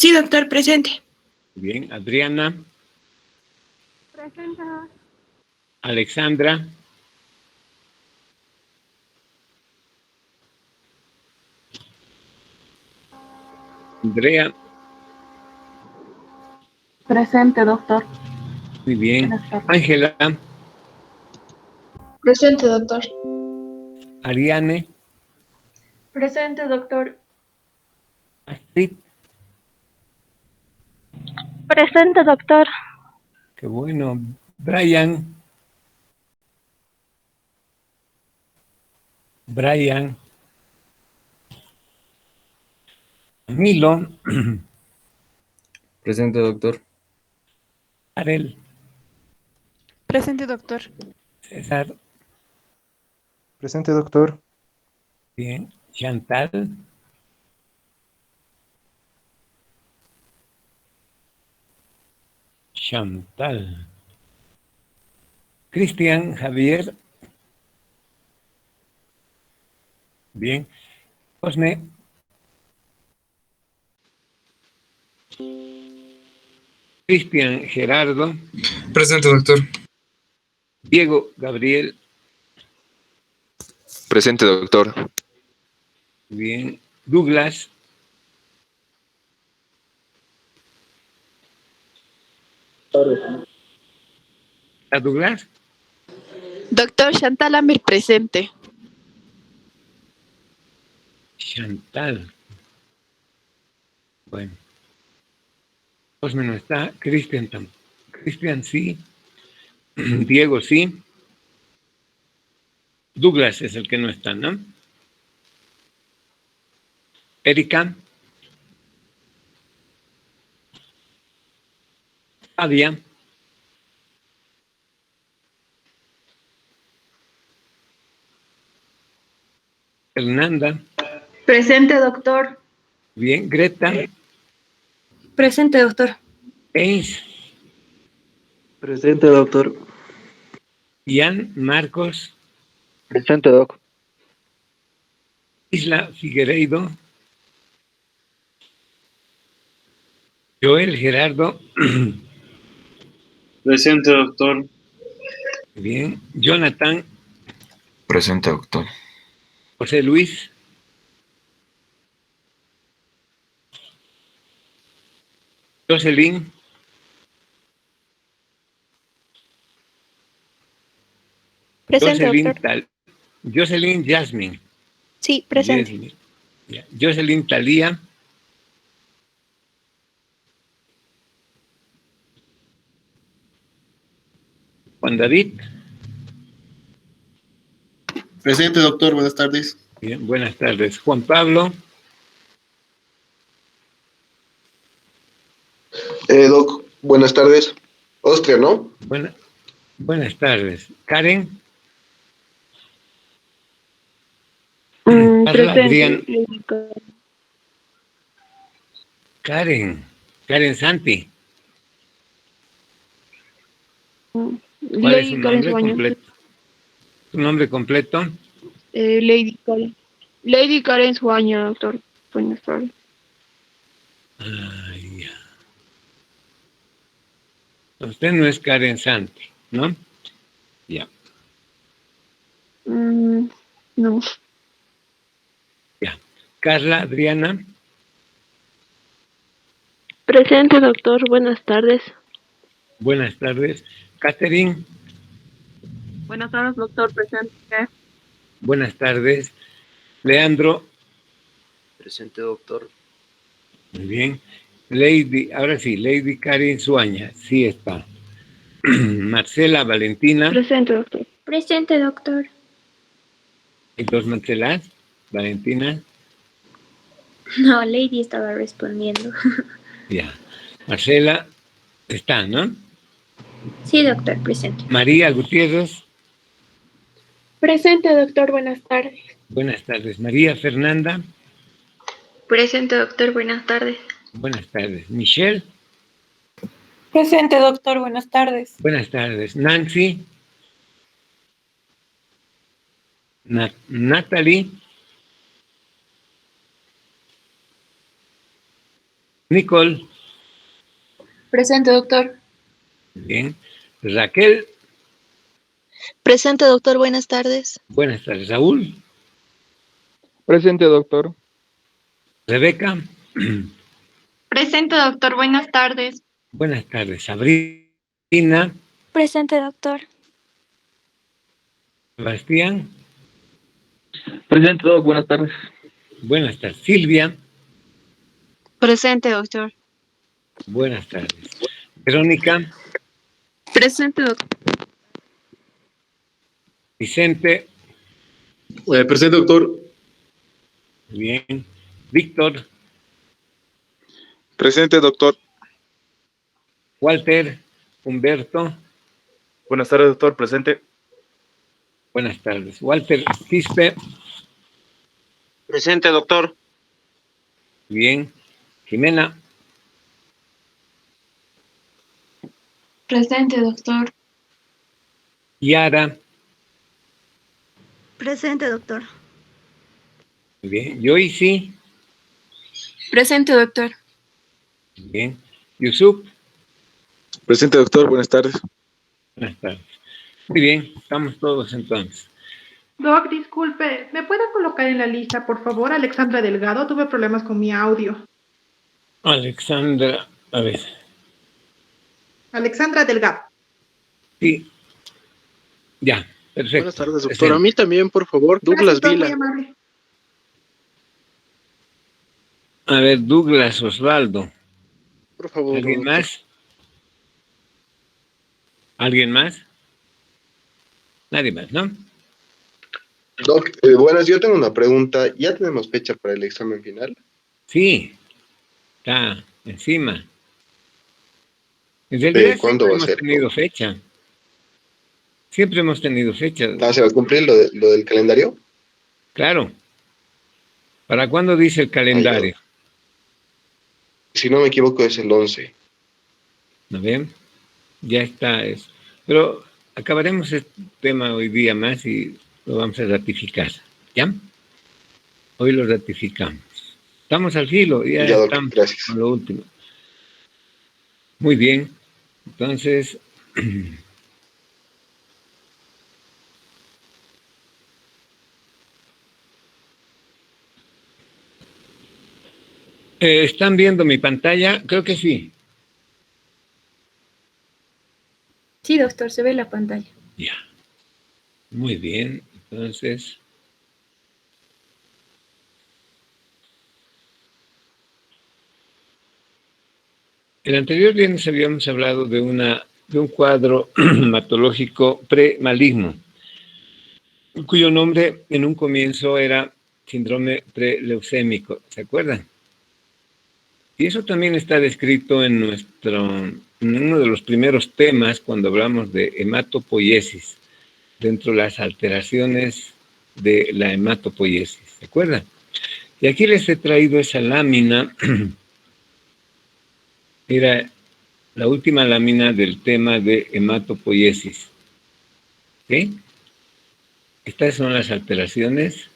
Sí, doctor, presente. Bien, Adriana. Presente. Alexandra. Andrea. Presente, doctor. Muy bien. Buenas tardes. Ángela. Presente, doctor. Ariane. Presente, doctor. Astrid. Presente, doctor. Qué bueno. Brian. Brian. Milo. Presente, doctor. Arel. Presente, doctor. César. Presente, doctor. Bien. Chantal. Chantal. Cristian. Javier. Bien. Osne. Cristian Gerardo. Presente, doctor. Diego Gabriel. Presente, doctor. Bien. Douglas. ¿A Douglas? Doctor Chantal Amir, presente. Chantal. Bueno. Osme no está. Cristian tampoco. Cristian sí. Diego sí. Douglas es el que no está, ¿no? Erika. Fadia. Fernanda. Presente, doctor. Bien. Greta. Presente, doctor. Ace. Presente, doctor. Ian Marcos. Presente, doc. Isla Figueiredo. Joel Gerardo. Presente, doctor. Bien. Jonathan. Presente, doctor. José Luis. Jocelyn. Presente, doctor. Jocelyn Jasmine. Sí, presente. Jasmine. Ya. Jocelyn Talía. Juan David. Presente, doctor. Buenas tardes. Bien, buenas tardes. Juan Pablo. Doc, buenas tardes. Oscar, ¿no? Buenas tardes. Karen. Carla, Adrián. Karen Santi. ¿Cuál es su nombre completo? ¿Su nombre completo? Lady Karen. Lady Karen Suaña, doctor. Buenas tardes. Ay, ya. Usted no es Karen Santi, ¿no? Ya. No. Ya. Carla, Adriana. Presente, doctor. Buenas tardes. Buenas tardes. Catherine. Buenas tardes, doctor. Presente. Buenas tardes. Leandro. Presente, doctor. Muy bien. Lady, ahora sí, Lady Karen Suaña, sí está. Marcela Valentina. Presente, doctor. Presente, doctor. ¿Hay dos Marcelas? Valentina. No, Lady estaba respondiendo. Ya. Marcela está, ¿no? Sí, doctor, presente. María Gutiérrez. Presente, doctor. Buenas tardes. Buenas tardes. María Fernanda. Presente, doctor. Buenas tardes. Buenas tardes. Michelle. Presente, doctor. Buenas tardes. Buenas tardes. Nancy. Natalie. Nicole. Presente, doctor. Bien. Raquel. Presente, doctor. Buenas tardes. Buenas tardes. Saúl. Presente, doctor. Rebeca. Presente, doctor. Buenas tardes. Buenas tardes. Sabrina. Presente, doctor. Sebastián. Presente, doc. Buenas tardes. Buenas tardes. Silvia. Presente, doctor. Buenas tardes. Verónica. Presente, doctor. Vicente. Presente, doctor. Bien. Víctor. Presente, doctor. Walter. Humberto. Buenas tardes, doctor. Presente. Buenas tardes. Walter Quispe. Presente, doctor. Bien. Jimena. Presente, doctor. Yara. Presente, doctor. Bien. Joyce. Presente, doctor. Bien. Yusuf. Presente, doctor. Buenas tardes. Buenas tardes. Muy bien. Estamos todos entonces. Doc, disculpe, ¿me puede colocar en la lista, por favor, Alexandra Delgado? Tuve problemas con mi audio. Alexandra. A ver. Alexandra Delgado. Sí. Ya. Perfecto. Buenas tardes, doctor. Presente. A mí también, por favor. Douglas Gracias, Doc, muy Vila. amable. A ver, Douglas Osvaldo. Por favor, ¿Alguien doctor. más? ¿Alguien más? Nadie más, ¿no? Doc, buenas, yo tengo una pregunta. ¿Ya tenemos fecha para el examen final? Sí. Está encima. En realidad ¿Cuándo siempre va a hemos ser? tenido fecha. Siempre hemos tenido fecha. ¿Se va a cumplir lo del calendario? Claro. ¿Para cuándo dice el calendario? Si no me equivoco, es el 11. ¿No ven? Ya está eso. Pero acabaremos este tema hoy día más y lo vamos a ratificar. ¿Ya? Hoy lo ratificamos. Estamos al filo, ya Ya, Doc, estamos gracias. con lo último. Muy bien. Entonces, ¿están viendo mi pantalla? Creo que sí. Sí, doctor, se ve la pantalla. Ya. Muy bien. Entonces, el anterior viernes habíamos hablado de un cuadro hematológico premaligno, cuyo nombre en un comienzo era síndrome preleucémico. ¿Se acuerdan? Y eso también está descrito en uno de los primeros temas cuando hablamos de hematopoiesis, dentro de las alteraciones de la hematopoiesis. ¿Se acuerdan? Y aquí les he traído esa lámina. Era la última lámina del tema de hematopoiesis. ¿Ok? Estas son las alteraciones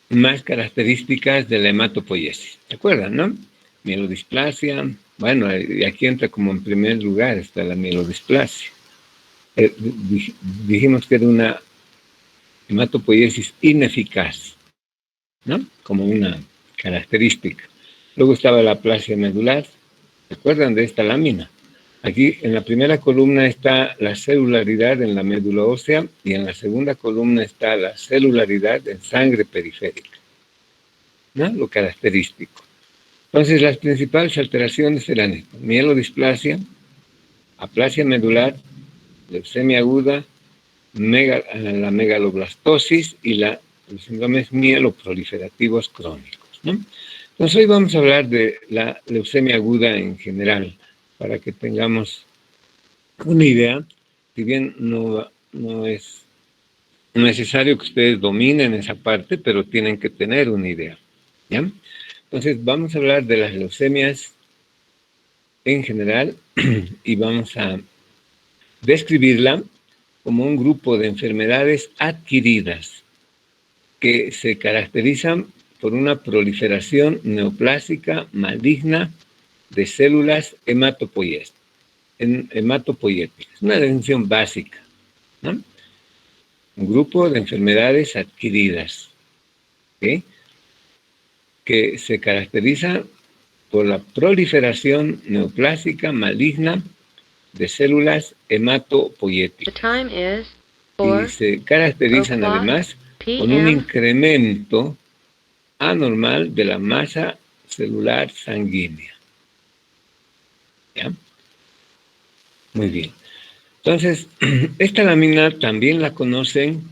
más características de la hematopoiesis. ¿Se acuerdan, no? Mielodisplasia. Bueno, y aquí entra como en primer lugar está la mielodisplasia. Dijimos que era una hematopoiesis ineficaz, ¿no? Como una característica. Luego estaba la aplasia medular. ¿Se acuerdan de esta lámina? Aquí en la primera columna está la celularidad en la médula ósea y en la segunda columna está la celularidad en sangre periférica, ¿no? Lo característico. Entonces, las principales alteraciones eran esto: mielodisplasia, aplasia medular, leucemia aguda, la megaloblastosis y los síndromes mieloproliferativos crónicos, ¿no? Entonces, hoy vamos a hablar de la leucemia aguda en general, para que tengamos una idea, si bien no es necesario que ustedes dominen esa parte, pero tienen que tener una idea, ¿ya? Entonces, vamos a hablar de las leucemias en general y vamos a describirla como un grupo de enfermedades adquiridas que se caracterizan por una proliferación neoplásica maligna de células hematopoyéticas. Es una definición básica, ¿no? Un grupo de enfermedades adquiridas, ¿sí?, que se caracteriza por la proliferación neoplásica maligna de células hematopoyéticas. Y se caracterizan además con un incremento anormal de la masa celular sanguínea. ¿Ya? Muy bien. Entonces, esta lámina también la conocen,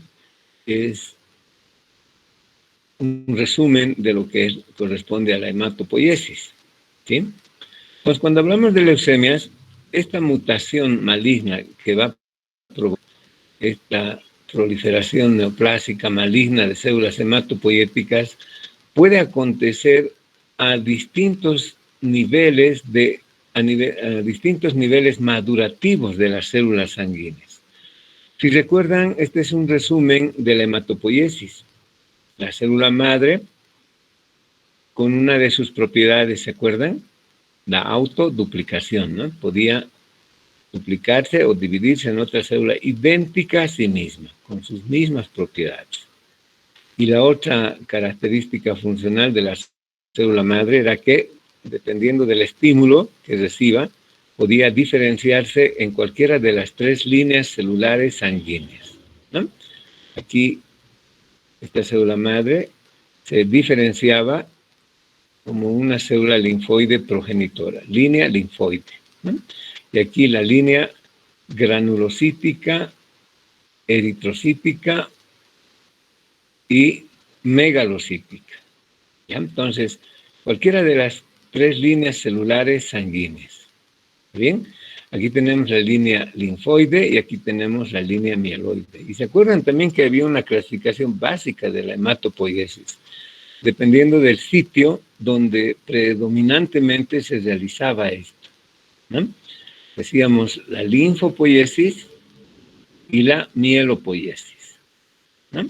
es un resumen de lo que corresponde a la hematopoiesis, ¿sí? Pues cuando hablamos de leucemias, esta mutación maligna que va a provocar esta proliferación neoplásica maligna de células hematopoyéticas puede acontecer a distintos niveles distintos niveles madurativos de las células sanguíneas. Si recuerdan, este es un resumen de la hematopoiesis. La célula madre, con una de sus propiedades, ¿se acuerdan? La autoduplicación, ¿no? Podía duplicarse o dividirse en otra célula idéntica a sí misma, con sus mismas propiedades. Y la otra característica funcional de la célula madre era que, dependiendo del estímulo que reciba, podía diferenciarse en cualquiera de las 3 líneas celulares sanguíneas, ¿no? Aquí, esta célula madre se diferenciaba como una célula linfoide progenitora, línea linfoide, ¿no? Y aquí la línea granulocítica, eritrocítica y megalocítica. ¿Ya? Entonces, cualquiera de las 3 líneas celulares sanguíneas. ¿Bien? Aquí tenemos la línea linfoide y aquí tenemos la línea mieloide. Y se acuerdan también que había una clasificación básica de la hematopoiesis, dependiendo del sitio donde predominantemente se realizaba esto, ¿no? Decíamos la linfopoiesis y la mielopoiesis, ¿no?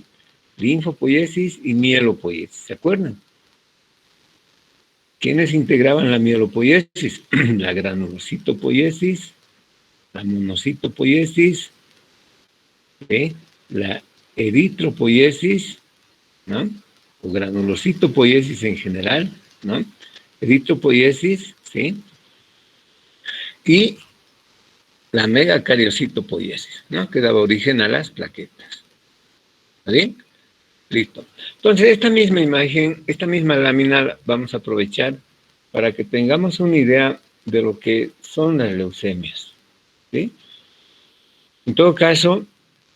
Linfopoiesis y mielopoiesis, ¿se acuerdan? ¿Quiénes integraban la mielopoiesis? La granulocitopoiesis, la monocitopoiesis, la eritropoiesis, ¿no? O granulocitopoiesis en general, ¿no? Eritropoiesis, ¿sí? Y la megacariocitopoiesis, ¿no? Que daba origen a las plaquetas. ¿Está bien? Listo. Entonces, esta misma imagen, esta misma lámina vamos a aprovechar para que tengamos una idea de lo que son las leucemias, ¿sí? En todo caso,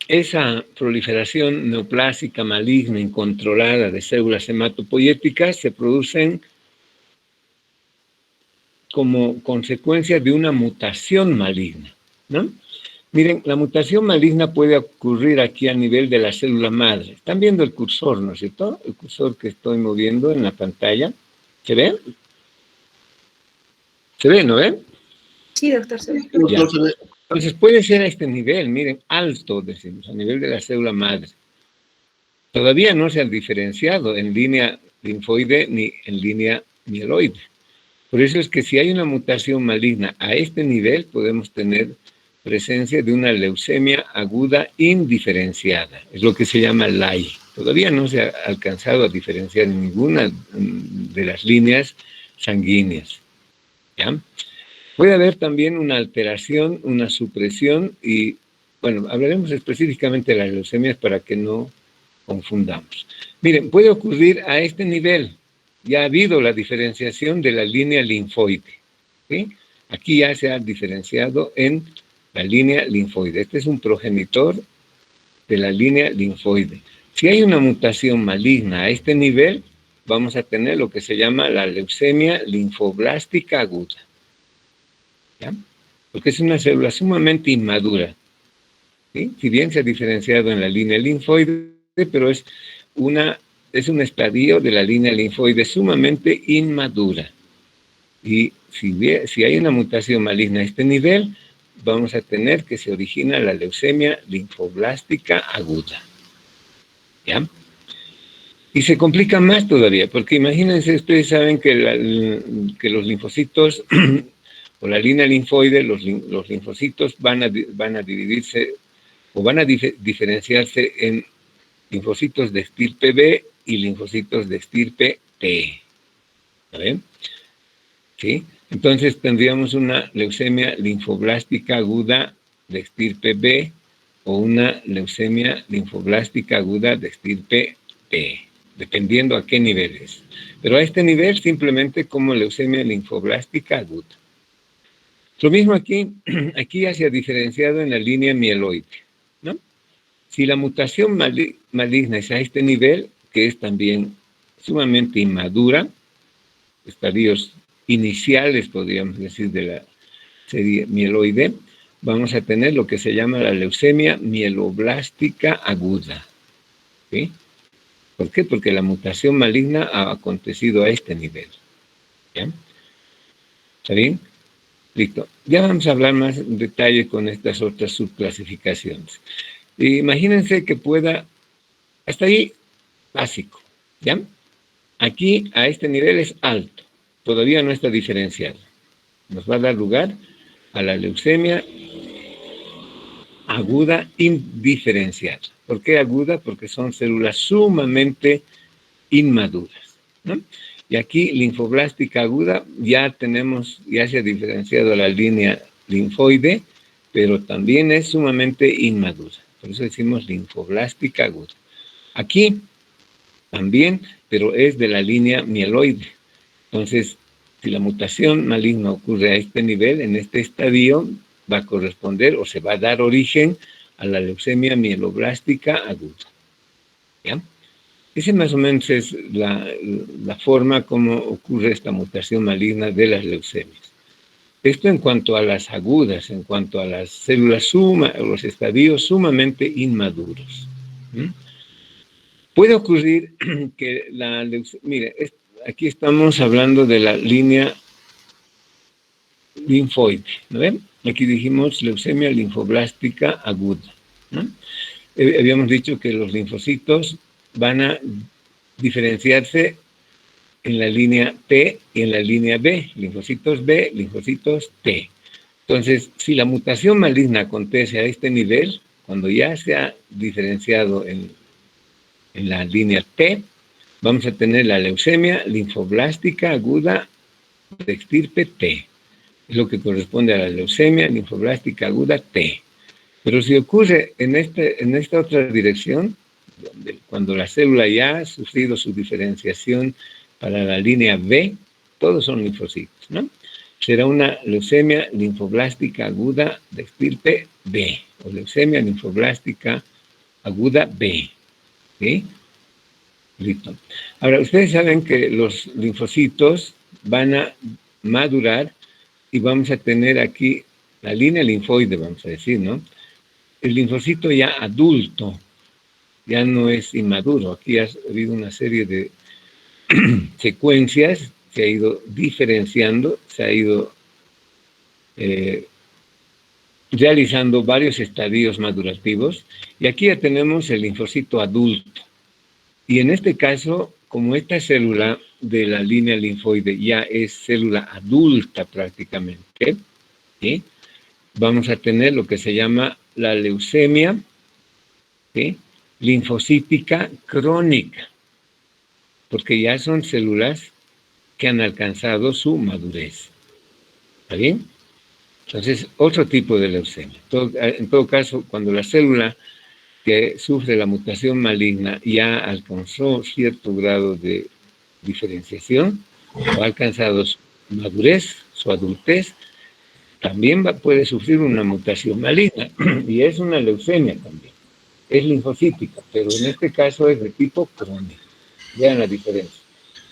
esa proliferación neoplásica maligna incontrolada de células hematopoyéticas se producen como consecuencia de una mutación maligna, ¿no? Miren, la mutación maligna puede ocurrir aquí a nivel de la célula madre. Están viendo el cursor, ¿no es cierto? El cursor que estoy moviendo en la pantalla. ¿Se ve? ¿Se ve, no ven? Sí, doctor, se ve. Ya. Entonces puede ser a este nivel, miren, alto, decimos, a nivel de la célula madre. Todavía no se han diferenciado en línea linfoide ni en línea mieloide. Por eso es que si hay una mutación maligna a este nivel, podemos tener presencia de una leucemia aguda indiferenciada. Es lo que se llama LAI. Todavía no se ha alcanzado a diferenciar ninguna de las líneas sanguíneas, ¿ya? Puede haber también una alteración, una supresión y, bueno, hablaremos específicamente de las leucemias para que no confundamos. Miren, puede ocurrir a este nivel. Ya ha habido la diferenciación de la línea linfoide, ¿sí? Aquí ya se ha diferenciado en la línea linfoide. Este es un progenitor de la línea linfoide. Si hay una mutación maligna a este nivel, vamos a tener lo que se llama la leucemia linfoblástica aguda, ¿ya? Porque es una célula sumamente inmadura, ¿sí? Si bien se ha diferenciado en la línea linfoide, pero es un estadio de la línea linfoide sumamente inmadura. Y si hay una mutación maligna a este nivel, vamos a tener que se origina la leucemia linfoblástica aguda, ¿ya? Y se complica más todavía, porque imagínense, ustedes saben que, que los linfocitos o la línea linfoide, los linfocitos van a dividirse o van a diferenciarse en linfocitos de estirpe B y linfocitos de estirpe T. ¿Saben? ¿Sí? Entonces tendríamos una leucemia linfoblástica aguda de estirpe B o una leucemia linfoblástica aguda de estirpe T, dependiendo a qué niveles. Pero a este nivel simplemente como leucemia linfoblástica aguda. Lo mismo aquí, aquí ya se ha diferenciado en la línea mieloide, ¿no? Si la mutación maligna es a este nivel, que es también sumamente inmadura, estadios iniciales, podríamos decir, de la serie mieloide, vamos a tener lo que se llama la leucemia mieloblástica aguda. ¿Sí? ¿Por qué? Porque la mutación maligna ha acontecido a este nivel. ¿Ya? ¿Está bien? Listo. Ya vamos a hablar más en detalle con estas otras subclasificaciones. Imagínense que pueda, hasta ahí, básico. ¿Ya? Aquí, a este nivel es alto. Todavía no está diferenciado. Nos va a dar lugar a la leucemia aguda indiferenciada. ¿Por qué aguda? Porque son células sumamente inmaduras, ¿no? Y aquí, linfoblástica aguda, ya se ha diferenciado la línea linfoide, pero también es sumamente inmadura. Por eso decimos linfoblástica aguda. Aquí también, pero es de la línea mieloide. Entonces, si la mutación maligna ocurre a este nivel, en este estadio, va a corresponder o se va a dar origen a la leucemia mieloblástica aguda. ¿Ya? Esa más o menos es la forma como ocurre esta mutación maligna de las leucemias. Esto en cuanto a las agudas, en cuanto a las células los estadios sumamente inmaduros. ¿Mm? Puede ocurrir que la leucemia, mire, aquí estamos hablando de la línea linfoide, ¿no ven? Aquí dijimos leucemia linfoblástica aguda, ¿no? Habíamos dicho que los linfocitos van a diferenciarse en la línea T y en la línea B, linfocitos B, linfocitos T. Entonces, si la mutación maligna acontece a este nivel, cuando ya se ha diferenciado en la línea T, vamos a tener la leucemia linfoblástica aguda de estirpe T. Es lo que corresponde a la leucemia linfoblástica aguda T. Pero si ocurre en esta otra dirección, cuando la célula ya ha sufrido su diferenciación para la línea B, todos son linfocitos, ¿no? Será una leucemia linfoblástica aguda de estirpe B, o leucemia linfoblástica aguda B. ¿Sí? Listo. Ahora, ustedes saben que los linfocitos van a madurar y vamos a tener aquí la línea linfoide, vamos a decir, ¿no? El linfocito ya adulto, ya no es inmaduro. Aquí ha habido una serie de secuencias, se ha ido diferenciando, se ha ido realizando varios estadios madurativos, y aquí ya tenemos el linfocito adulto. Y en este caso, como esta célula de la línea linfoide ya es célula adulta prácticamente, ¿sí? Vamos a tener lo que se llama la leucemia, ¿sí?, linfocítica crónica, porque ya son células que han alcanzado su madurez. ¿Está bien? Entonces, otro tipo de leucemia. En todo caso, cuando la célula que sufre la mutación maligna ya alcanzó cierto grado de diferenciación o ha alcanzado su madurez, su adultez, también puede sufrir una mutación maligna y es una leucemia también. Es linfocítica, pero en este caso es de tipo crónico. Vean la diferencia.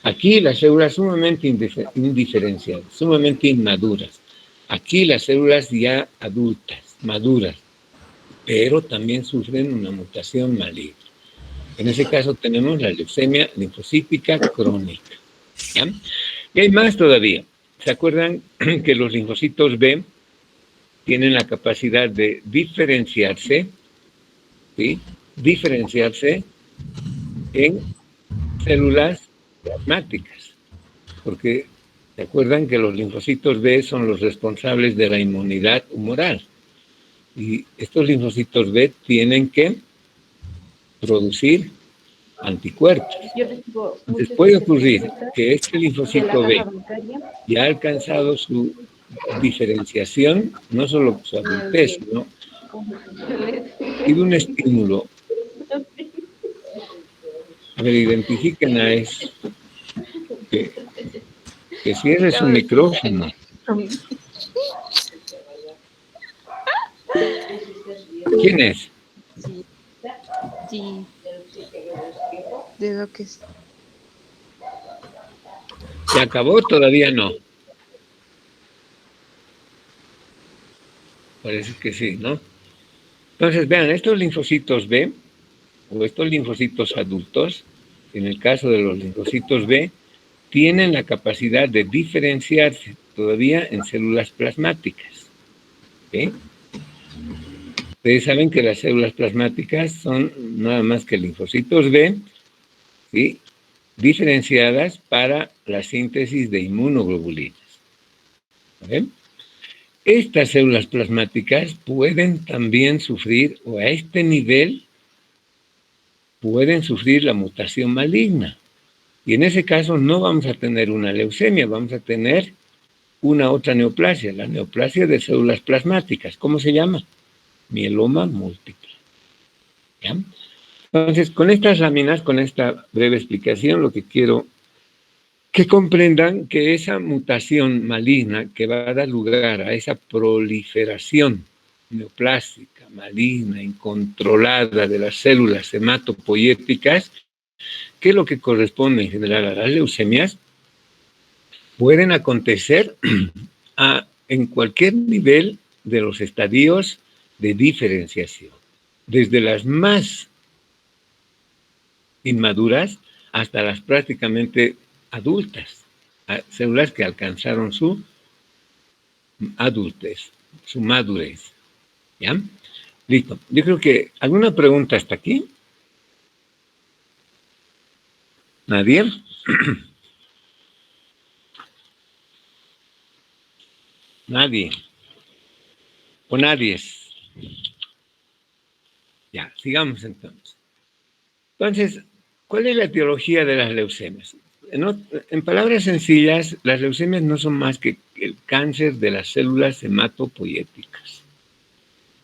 Aquí las células sumamente indiferenciadas, sumamente inmaduras. Aquí las células ya adultas, maduras, pero también sufren una mutación maligna. En ese caso tenemos la leucemia linfocítica crónica. ¿Ya? Y hay más todavía. ¿Se acuerdan que los linfocitos B tienen la capacidad de diferenciarse, ¿sí?, diferenciarse en células plasmáticas, porque ¿se acuerdan que los linfocitos B son los responsables de la inmunidad humoral? Y estos linfocitos B tienen que producir anticuerpos. Entonces puede ocurrir que este linfocito B ya ha alcanzado su diferenciación, no solo su adultez, sino tiene un estímulo. A ver, identifiquen a eso. Que cierre su micrófono. ¿Quién es? Sí. De lo que es. ¿Se acabó? Todavía no. Parece que sí, ¿no? Entonces, vean, estos linfocitos B, o estos linfocitos adultos, en el caso de los linfocitos B, tienen la capacidad de diferenciarse todavía en células plasmáticas. ¿Sí? Ustedes saben que las células plasmáticas son nada más que linfocitos B, ¿sí?, diferenciadas para la síntesis de inmunoglobulinas. ¿Okay? Estas células plasmáticas pueden también sufrir, o a este nivel, pueden sufrir la mutación maligna. Y en ese caso no vamos a tener una leucemia, vamos a tener una otra neoplasia, la neoplasia de células plasmáticas. ¿Cómo se llama? Mieloma múltiple. ¿Ya? Entonces, con estas láminas, con esta breve explicación, lo que quiero que comprendan que esa mutación maligna que va a dar lugar a esa proliferación neoplásica, maligna, incontrolada de las células hematopoyéticas, que es lo que corresponde en general a las leucemias, pueden acontecer en cualquier nivel de los estadios de diferenciación, desde las más inmaduras hasta las prácticamente adultas, células que alcanzaron su adultez, su madurez. ¿Ya? Listo. Yo creo que, ¿alguna pregunta hasta aquí? ¿Nadie? Nadie. O nadie. Ya, sigamos entonces. Entonces, ¿cuál es la etiología de las leucemias? En palabras sencillas, las leucemias no son más que el cáncer de las células hematopoyéticas.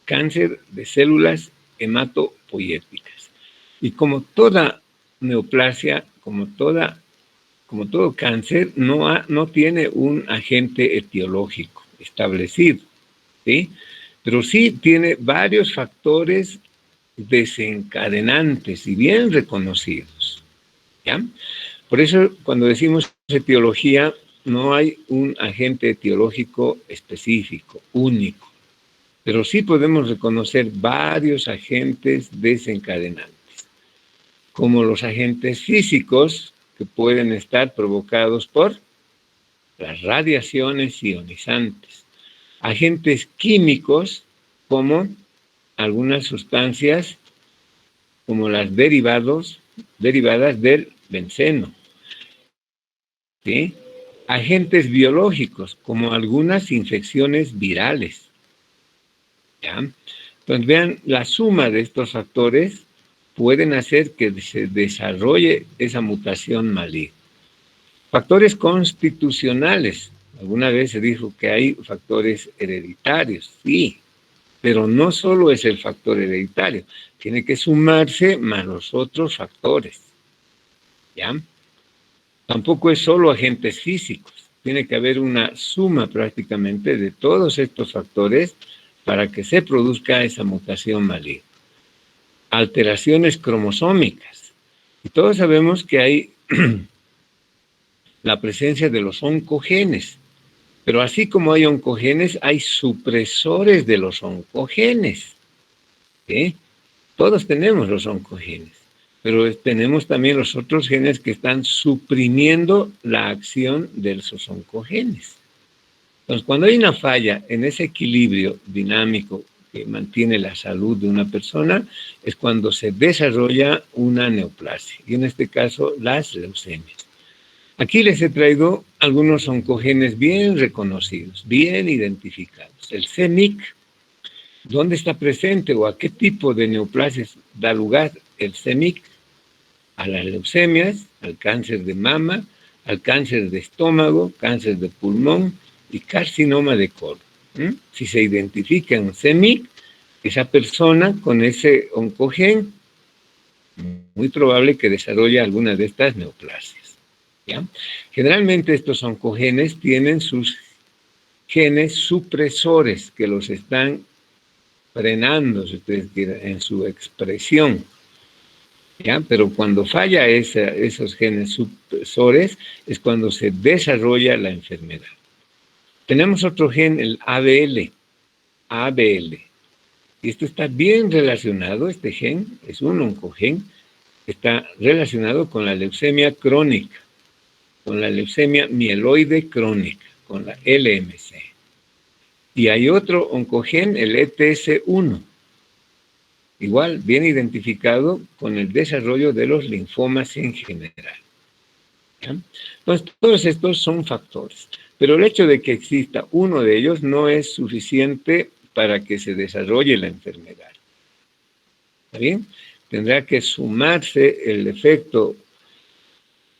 Cáncer de células hematopoyéticas. Y como toda neoplasia, como todo cáncer, no tiene un agente etiológico establecido, ¿sí? Pero sí tiene varios factores desencadenantes y bien reconocidos, ¿ya? Por eso, cuando decimos etiología, no hay un agente etiológico específico, único, pero sí podemos reconocer varios agentes desencadenantes, como los agentes físicos que pueden estar provocados por las radiaciones ionizantes, agentes químicos como algunas sustancias como las derivadas del benceno, ¿sí? Agentes biológicos como algunas infecciones virales, ¿ya? Entonces vean, la suma de estos factores pueden hacer que se desarrolle esa mutación maligna. Factores constitucionales. Alguna vez se dijo que hay factores hereditarios, sí, pero no solo es el factor hereditario, tiene que sumarse más los otros factores, ¿ya? Tampoco es solo agentes físicos, tiene que haber una suma prácticamente de todos estos factores para que se produzca esa mutación maligna. Alteraciones cromosómicas. Y todos sabemos que hay la presencia de los oncogenes, pero así como hay oncogenes, hay supresores de los oncogenes, ¿sí? Todos tenemos los oncogenes, pero tenemos también los otros genes que están suprimiendo la acción de esos oncogenes. Entonces, cuando hay una falla en ese equilibrio dinámico que mantiene la salud de una persona, es cuando se desarrolla una neoplasia, y en este caso las leucemias. Aquí les he traído algunos oncogenes bien reconocidos, bien identificados. El CEMIC, ¿dónde está presente o a qué tipo de neoplasias da lugar el CEMIC? A las leucemias, al cáncer de mama, al cáncer de estómago, cáncer de pulmón y carcinoma de colon. Si se identifica un CEMIC, esa persona con ese oncogen, muy probable que desarrolle alguna de estas neoplasias. ¿Ya? Generalmente estos oncogenes tienen sus genes supresores que los están frenando, si ustedes quieren, en su expresión. ¿Ya? Pero cuando falla esos genes supresores es cuando se desarrolla la enfermedad. Tenemos otro gen, el ABL. Y esto está bien relacionado, este gen es un oncogen, está relacionado con la leucemia crónica, con la leucemia mieloide crónica, con la LMC. Y hay otro oncogen, el ETS1, igual bien identificado con el desarrollo de los linfomas en general. ¿Ya? Entonces, todos estos son factores, pero el hecho de que exista uno de ellos no es suficiente para que se desarrolle la enfermedad. ¿Está bien? Tendrá que sumarse el efecto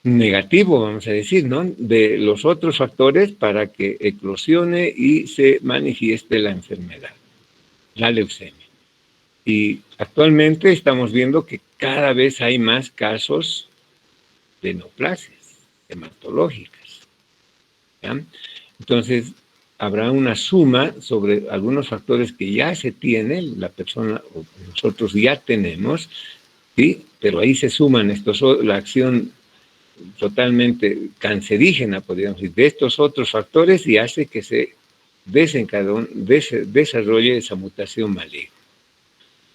negativo, vamos a decir, ¿no?, de los otros factores para que eclosione y se manifieste la enfermedad, la leucemia. Y actualmente estamos viendo que cada vez hay más casos de neoplasias hematológicas. ¿Ya? Entonces, habrá una suma sobre algunos factores que ya se tiene, la persona o nosotros ya tenemos, ¿sí? Pero ahí se suman la acción totalmente cancerígena, podríamos decir, de estos otros factores y hace que se desarrolle esa mutación maligna.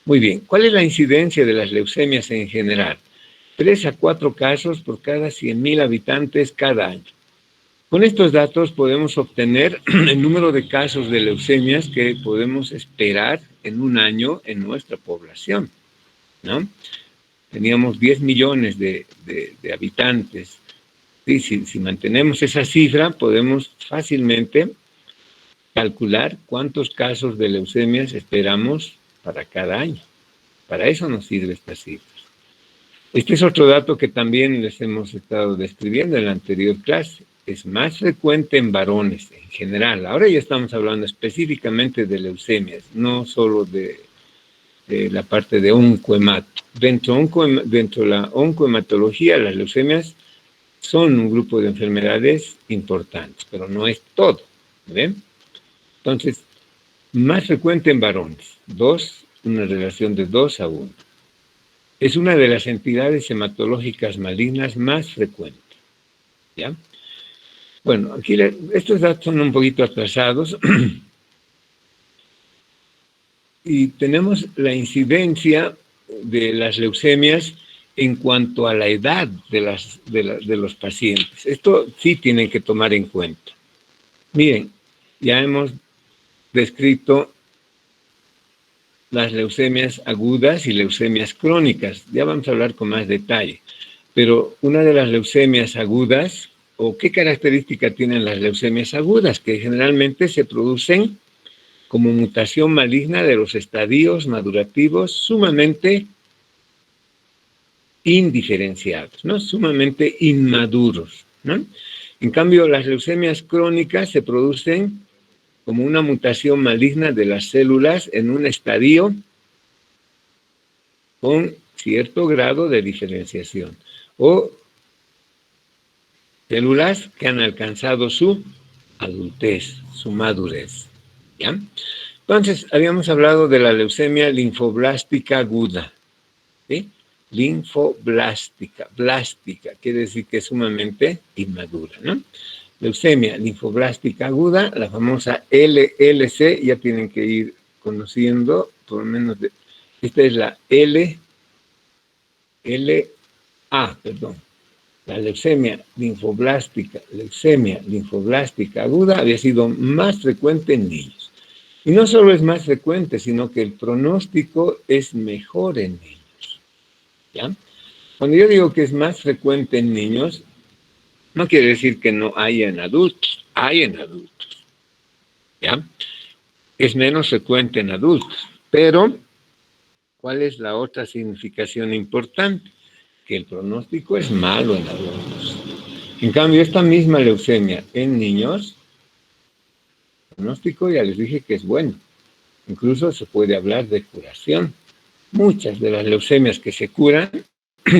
Muy bien, ¿cuál es la incidencia de las leucemias en general? 3 a 4 casos por cada 100.000 habitantes cada año. Con estos datos podemos obtener el número de casos de leucemias que podemos esperar en un año en nuestra población, ¿no? Teníamos 10 millones de habitantes. Sí, si mantenemos esa cifra, podemos fácilmente calcular cuántos casos de leucemias esperamos para cada año. Para eso nos sirve estas cifras. Este es otro dato que también les hemos estado describiendo en la anterior clase. Es más frecuente en varones en general. Ahora ya estamos hablando específicamente de leucemias, no solo de la parte de oncohemato. Dentro de la oncohematología, las leucemias son un grupo de enfermedades importantes, pero no es todo. ¿Ven? Entonces, más frecuente en varones, una relación de 2 a 1. Es una de las entidades hematológicas malignas más frecuentes. ¿Ya? Bueno, aquí estos datos son un poquito atrasados. Y tenemos la incidencia de las leucemias en cuanto a la edad de los pacientes. Esto sí tienen que tomar en cuenta. Miren, ya hemos descrito las leucemias agudas y leucemias crónicas. Ya vamos a hablar con más detalle. Pero una de las leucemias agudas, ¿o qué característica tienen las leucemias agudas? Que generalmente se producen como mutación maligna de los estadios madurativos sumamente indiferenciados, ¿no? Sumamente inmaduros, ¿no? En cambio, las leucemias crónicas se producen como una mutación maligna de las células en un estadio con cierto grado de diferenciación, o células que han alcanzado su adultez, su madurez. ¿Ya? Entonces, habíamos hablado de la leucemia linfoblástica aguda. ¿Sí? Linfoblástica, blástica, quiere decir que es sumamente inmadura, ¿no? Leucemia linfoblástica aguda, la famosa LLC, ya tienen que ir conociendo, por lo menos, esta es la la leucemia linfoblástica aguda había sido más frecuente en niños. Y no solo es más frecuente, sino que el pronóstico es mejor en niños. ¿Ya? Cuando yo digo que es más frecuente en niños, no quiere decir que no haya en adultos. Hay en adultos. ¿Ya? Es menos frecuente en adultos. Pero, ¿cuál es la otra significación importante? Que el pronóstico es malo en adultos. En cambio, esta misma leucemia en niños, el pronóstico ya les dije que es bueno. Incluso se puede hablar de curación. Muchas de las leucemias que se curan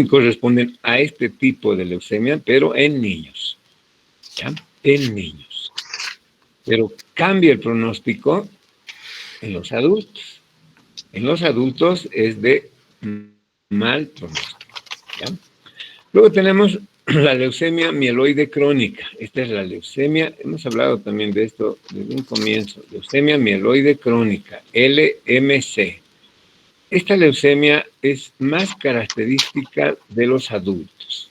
corresponden a este tipo de leucemia, pero en niños. ¿Ya? En niños. Pero cambia el pronóstico en los adultos. En los adultos es de mal pronóstico. ¿Ya? Luego tenemos la leucemia mieloide crónica. Esta es la leucemia, hemos hablado también de esto desde un comienzo. Leucemia mieloide crónica, LMC. Esta leucemia es más característica de los adultos.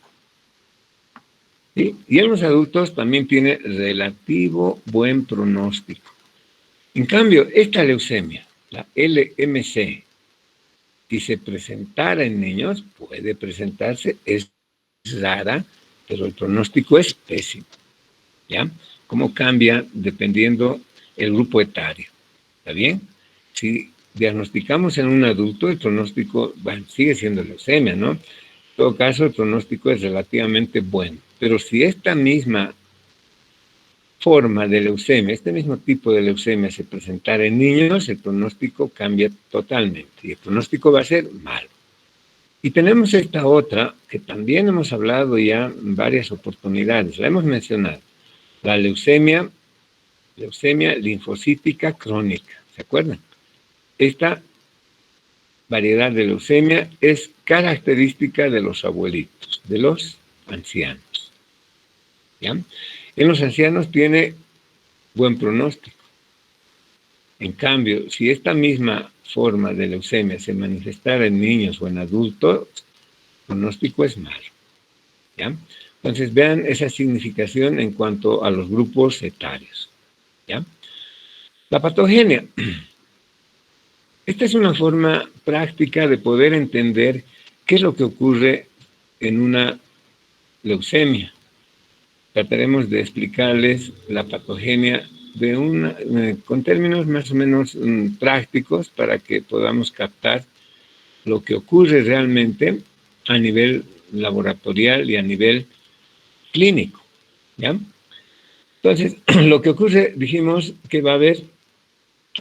¿Sí? Y en los adultos también tiene relativo buen pronóstico. En cambio, esta leucemia, la LMC, si se presentara en niños, puede presentarse, es rara, pero el pronóstico es pésimo. ¿Ya? ¿Cómo cambia dependiendo el grupo etario? ¿Está bien? Si diagnosticamos en un adulto, el pronóstico, bueno, sigue siendo leucemia, ¿no? En todo caso, el pronóstico es relativamente bueno. Pero si esta misma forma de leucemia, este mismo tipo de leucemia se presentara en niños, el pronóstico cambia totalmente y el pronóstico va a ser malo. Y tenemos esta otra que también hemos hablado ya en varias oportunidades, la hemos mencionado, la leucemia linfocítica crónica, ¿se acuerdan? Esta variedad de leucemia es característica de los abuelitos, de los ancianos. ¿Ya? En los ancianos tiene buen pronóstico. En cambio, si esta misma forma de leucemia se manifestara en niños o en adultos, el pronóstico es malo. ¿Ya? Entonces, vean esa significación en cuanto a los grupos etarios. ¿Ya? La patogenia. Esta es una forma práctica de poder entender qué es lo que ocurre en una leucemia. Trataremos de explicarles la patogenia con términos más o menos prácticos para que podamos captar lo que ocurre realmente a nivel laboratorial y a nivel clínico. ¿Ya? Entonces, lo que ocurre, dijimos que va a haber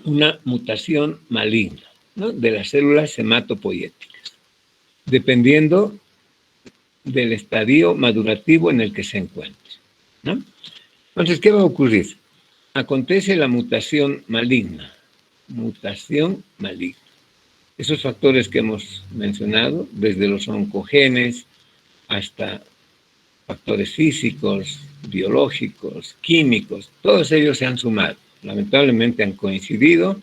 una mutación maligna, ¿no?, de las células hematopoyéticas, dependiendo del estadio madurativo en el que se encuentre, ¿no? Entonces, ¿qué va a ocurrir? Acontece la mutación maligna. Mutación maligna. Esos factores que hemos mencionado, desde los oncogenes hasta factores físicos, biológicos, químicos, todos ellos se han sumado. Lamentablemente han coincidido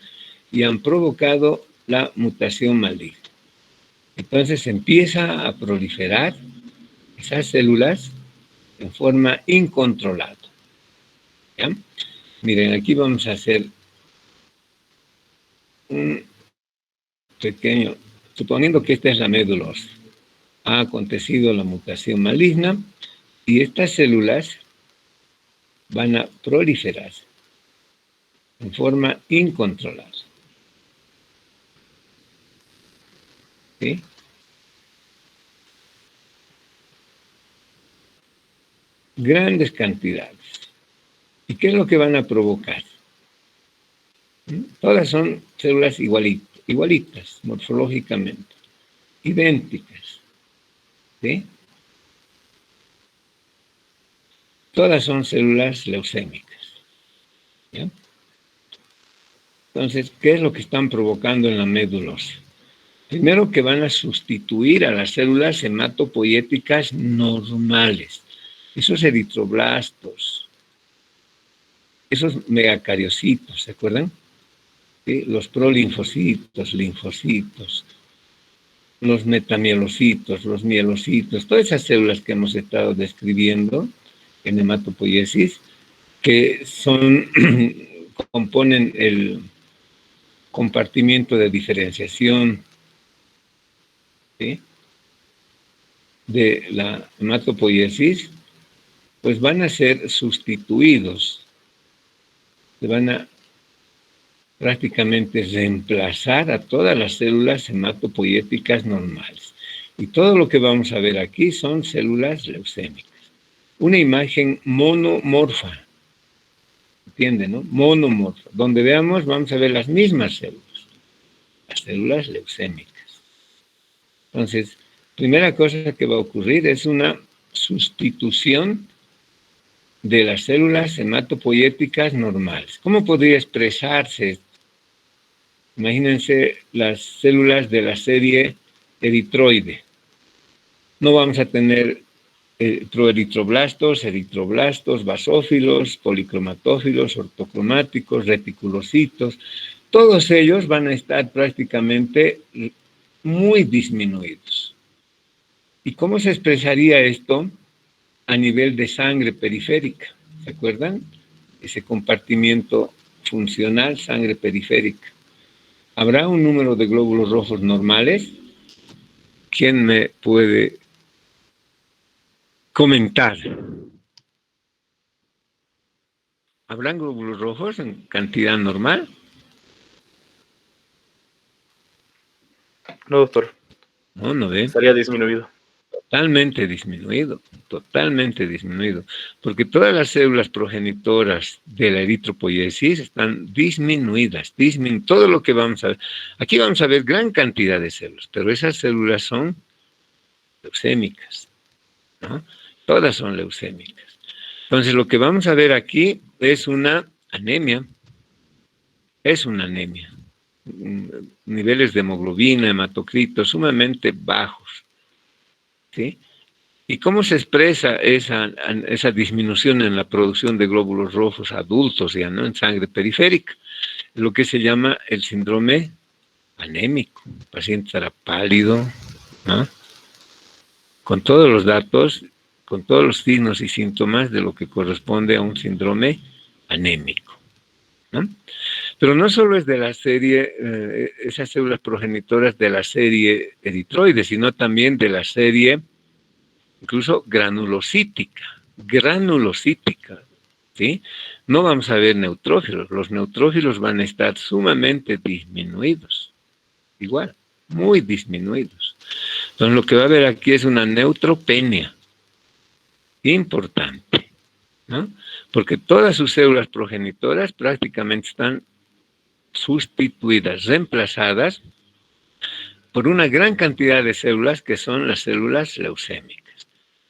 y han provocado la mutación maligna. Entonces empieza a proliferar esas células en forma incontrolada. ¿Ya? Miren, aquí vamos a hacer un pequeño, suponiendo que esta es la médula ósea. Ha acontecido la mutación maligna y estas células van a proliferar en forma incontrolada. ¿Sí? Grandes cantidades. ¿Y qué es lo que van a provocar? Todas son células igualitas morfológicamente, idénticas. ¿Sí? Todas son células leucémicas. ¿Ya? Entonces, ¿qué es lo que están provocando en la médula ósea? Primero, que van a sustituir a las células hematopoyéticas normales, esos eritroblastos, esos megacariocitos, ¿se acuerdan? ¿Sí? Los prolinfocitos, linfocitos, los metamielocitos, los mielocitos, todas esas células que hemos estado describiendo en hematopoiesis, que componen compartimiento de diferenciación, ¿sí?, de la hematopoiesis, pues van a ser sustituidos, se van a prácticamente reemplazar a todas las células hematopoiéticas normales. Y todo lo que vamos a ver aquí son células leucémicas. Una imagen monomorfa, ¿entienden, no? Monomorfa. Donde veamos, vamos a ver las mismas células, las células leucémicas. Entonces, primera cosa que va a ocurrir es una sustitución de las células hematopoiéticas normales. ¿Cómo podría expresarse esto? Imagínense las células de la serie eritroide. No vamos a tener proeritroblastos, eritroblastos, basófilos, policromatófilos, ortocromáticos, reticulocitos. Todos ellos van a estar prácticamente muy disminuidos. ¿Y cómo se expresaría esto a nivel de sangre periférica? ¿Se acuerdan? Ese compartimiento funcional, sangre periférica. ¿Habrá un número de glóbulos rojos normales? ¿Quién me puede comentar? ¿Habrán glóbulos rojos en cantidad normal? No, doctor. No ve. Estaría disminuido. Totalmente disminuido, porque todas las células progenitoras de la eritropoiesis están disminuidas, todo lo que vamos a ver. Aquí vamos a ver gran cantidad de células, pero esas células son leucémicas, ¿no? Todas son leucémicas. Entonces, lo que vamos a ver aquí es una anemia, niveles de hemoglobina, hematocrito sumamente bajos, ¿sí? ¿Y cómo se expresa esa disminución en la producción de glóbulos rojos adultos, ya no en sangre periférica? Lo que se llama el síndrome anémico. El paciente estará pálido, ¿no?, con todos los datos, con todos los signos y síntomas de lo que corresponde a un síndrome anémico, ¿no? Pero no solo es de la serie, esas células progenitoras de la serie eritroide, sino también de la serie incluso granulocítica, ¿sí? No vamos a ver neutrófilos, los neutrófilos van a estar sumamente disminuidos, igual, muy disminuidos. Entonces lo que va a haber aquí es una neutropenia importante, ¿no? Porque todas sus células progenitoras prácticamente están sustituidas, reemplazadas por una gran cantidad de células que son las células leucémicas.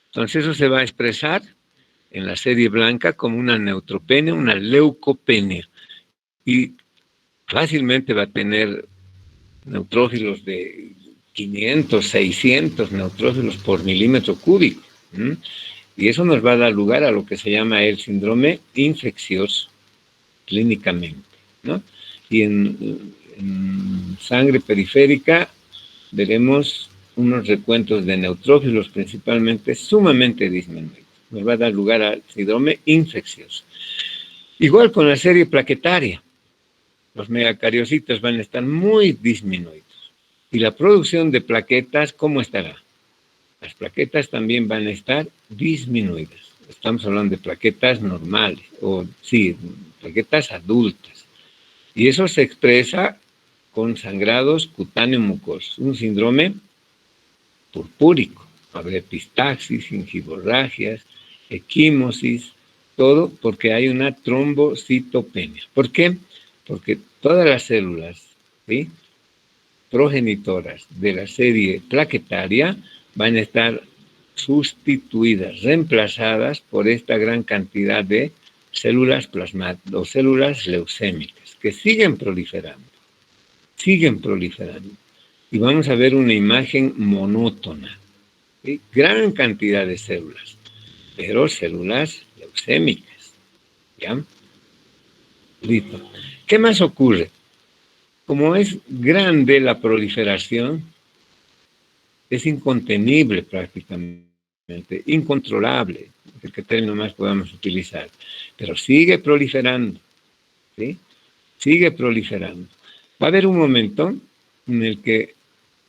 Entonces eso se va a expresar en la serie blanca como una neutropenia, una leucopenia. Y fácilmente va a tener neutrófilos de 500, 600 neutrófilos por milímetro cúbico. Y eso nos va a dar lugar a lo que se llama el síndrome infeccioso, clínicamente, ¿no? Y en sangre periférica veremos unos recuentos de neutrófilos principalmente sumamente disminuidos. Nos va a dar lugar al síndrome infeccioso. Igual con la serie plaquetaria. Los megacariocitos van a estar muy disminuidos. Y la producción de plaquetas, ¿cómo estará? Las plaquetas también van a estar disminuidas. Estamos hablando de plaquetas normales, plaquetas adultas. Y eso se expresa con sangrados cutáneo-mucosos, un síndrome purpúrico, habrá epistaxis, gingivorragias, equimosis, todo porque hay una trombocitopenia. ¿Por qué? Porque todas las células, ¿sí?, progenitoras de la serie plaquetaria van a estar sustituidas, reemplazadas por esta gran cantidad de células plasmáticas o células leucémicas que siguen proliferando. Y vamos a ver una imagen monótona, ¿sí?, gran cantidad de células, pero células leucémicas, ¿ya? Listo. ¿Qué más ocurre? Como es grande la proliferación, es incontenible prácticamente, incontrolable, qué término más podamos utilizar, pero sigue proliferando, ¿sí? Sigue proliferando. Va a haber un momento en el que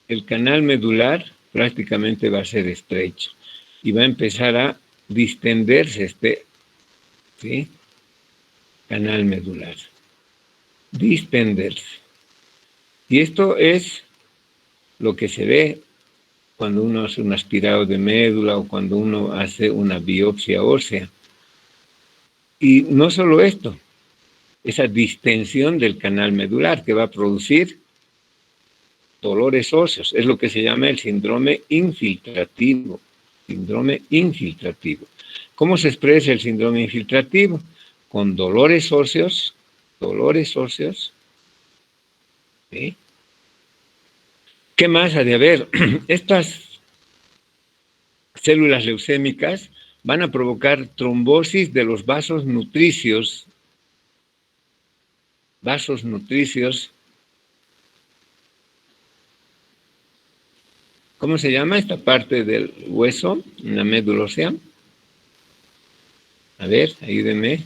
el canal medular prácticamente va a ser estrecho y va a empezar a distenderse ¿sí? Canal medular. Distenderse. Y esto es lo que se ve cuando uno hace un aspirado de médula o cuando uno hace una biopsia ósea. Y no solo esto, esa distensión del canal medular que va a producir dolores óseos, es lo que se llama el síndrome infiltrativo. Síndrome infiltrativo. ¿Cómo se expresa el síndrome infiltrativo? Con dolores óseos, ¿sí? ¿Qué más ha de haber? Estas células leucémicas van a provocar trombosis de los vasos nutricios. Vasos nutricios. ¿Cómo se llama esta parte del hueso en la médula ósea? A ver, ayúdenme.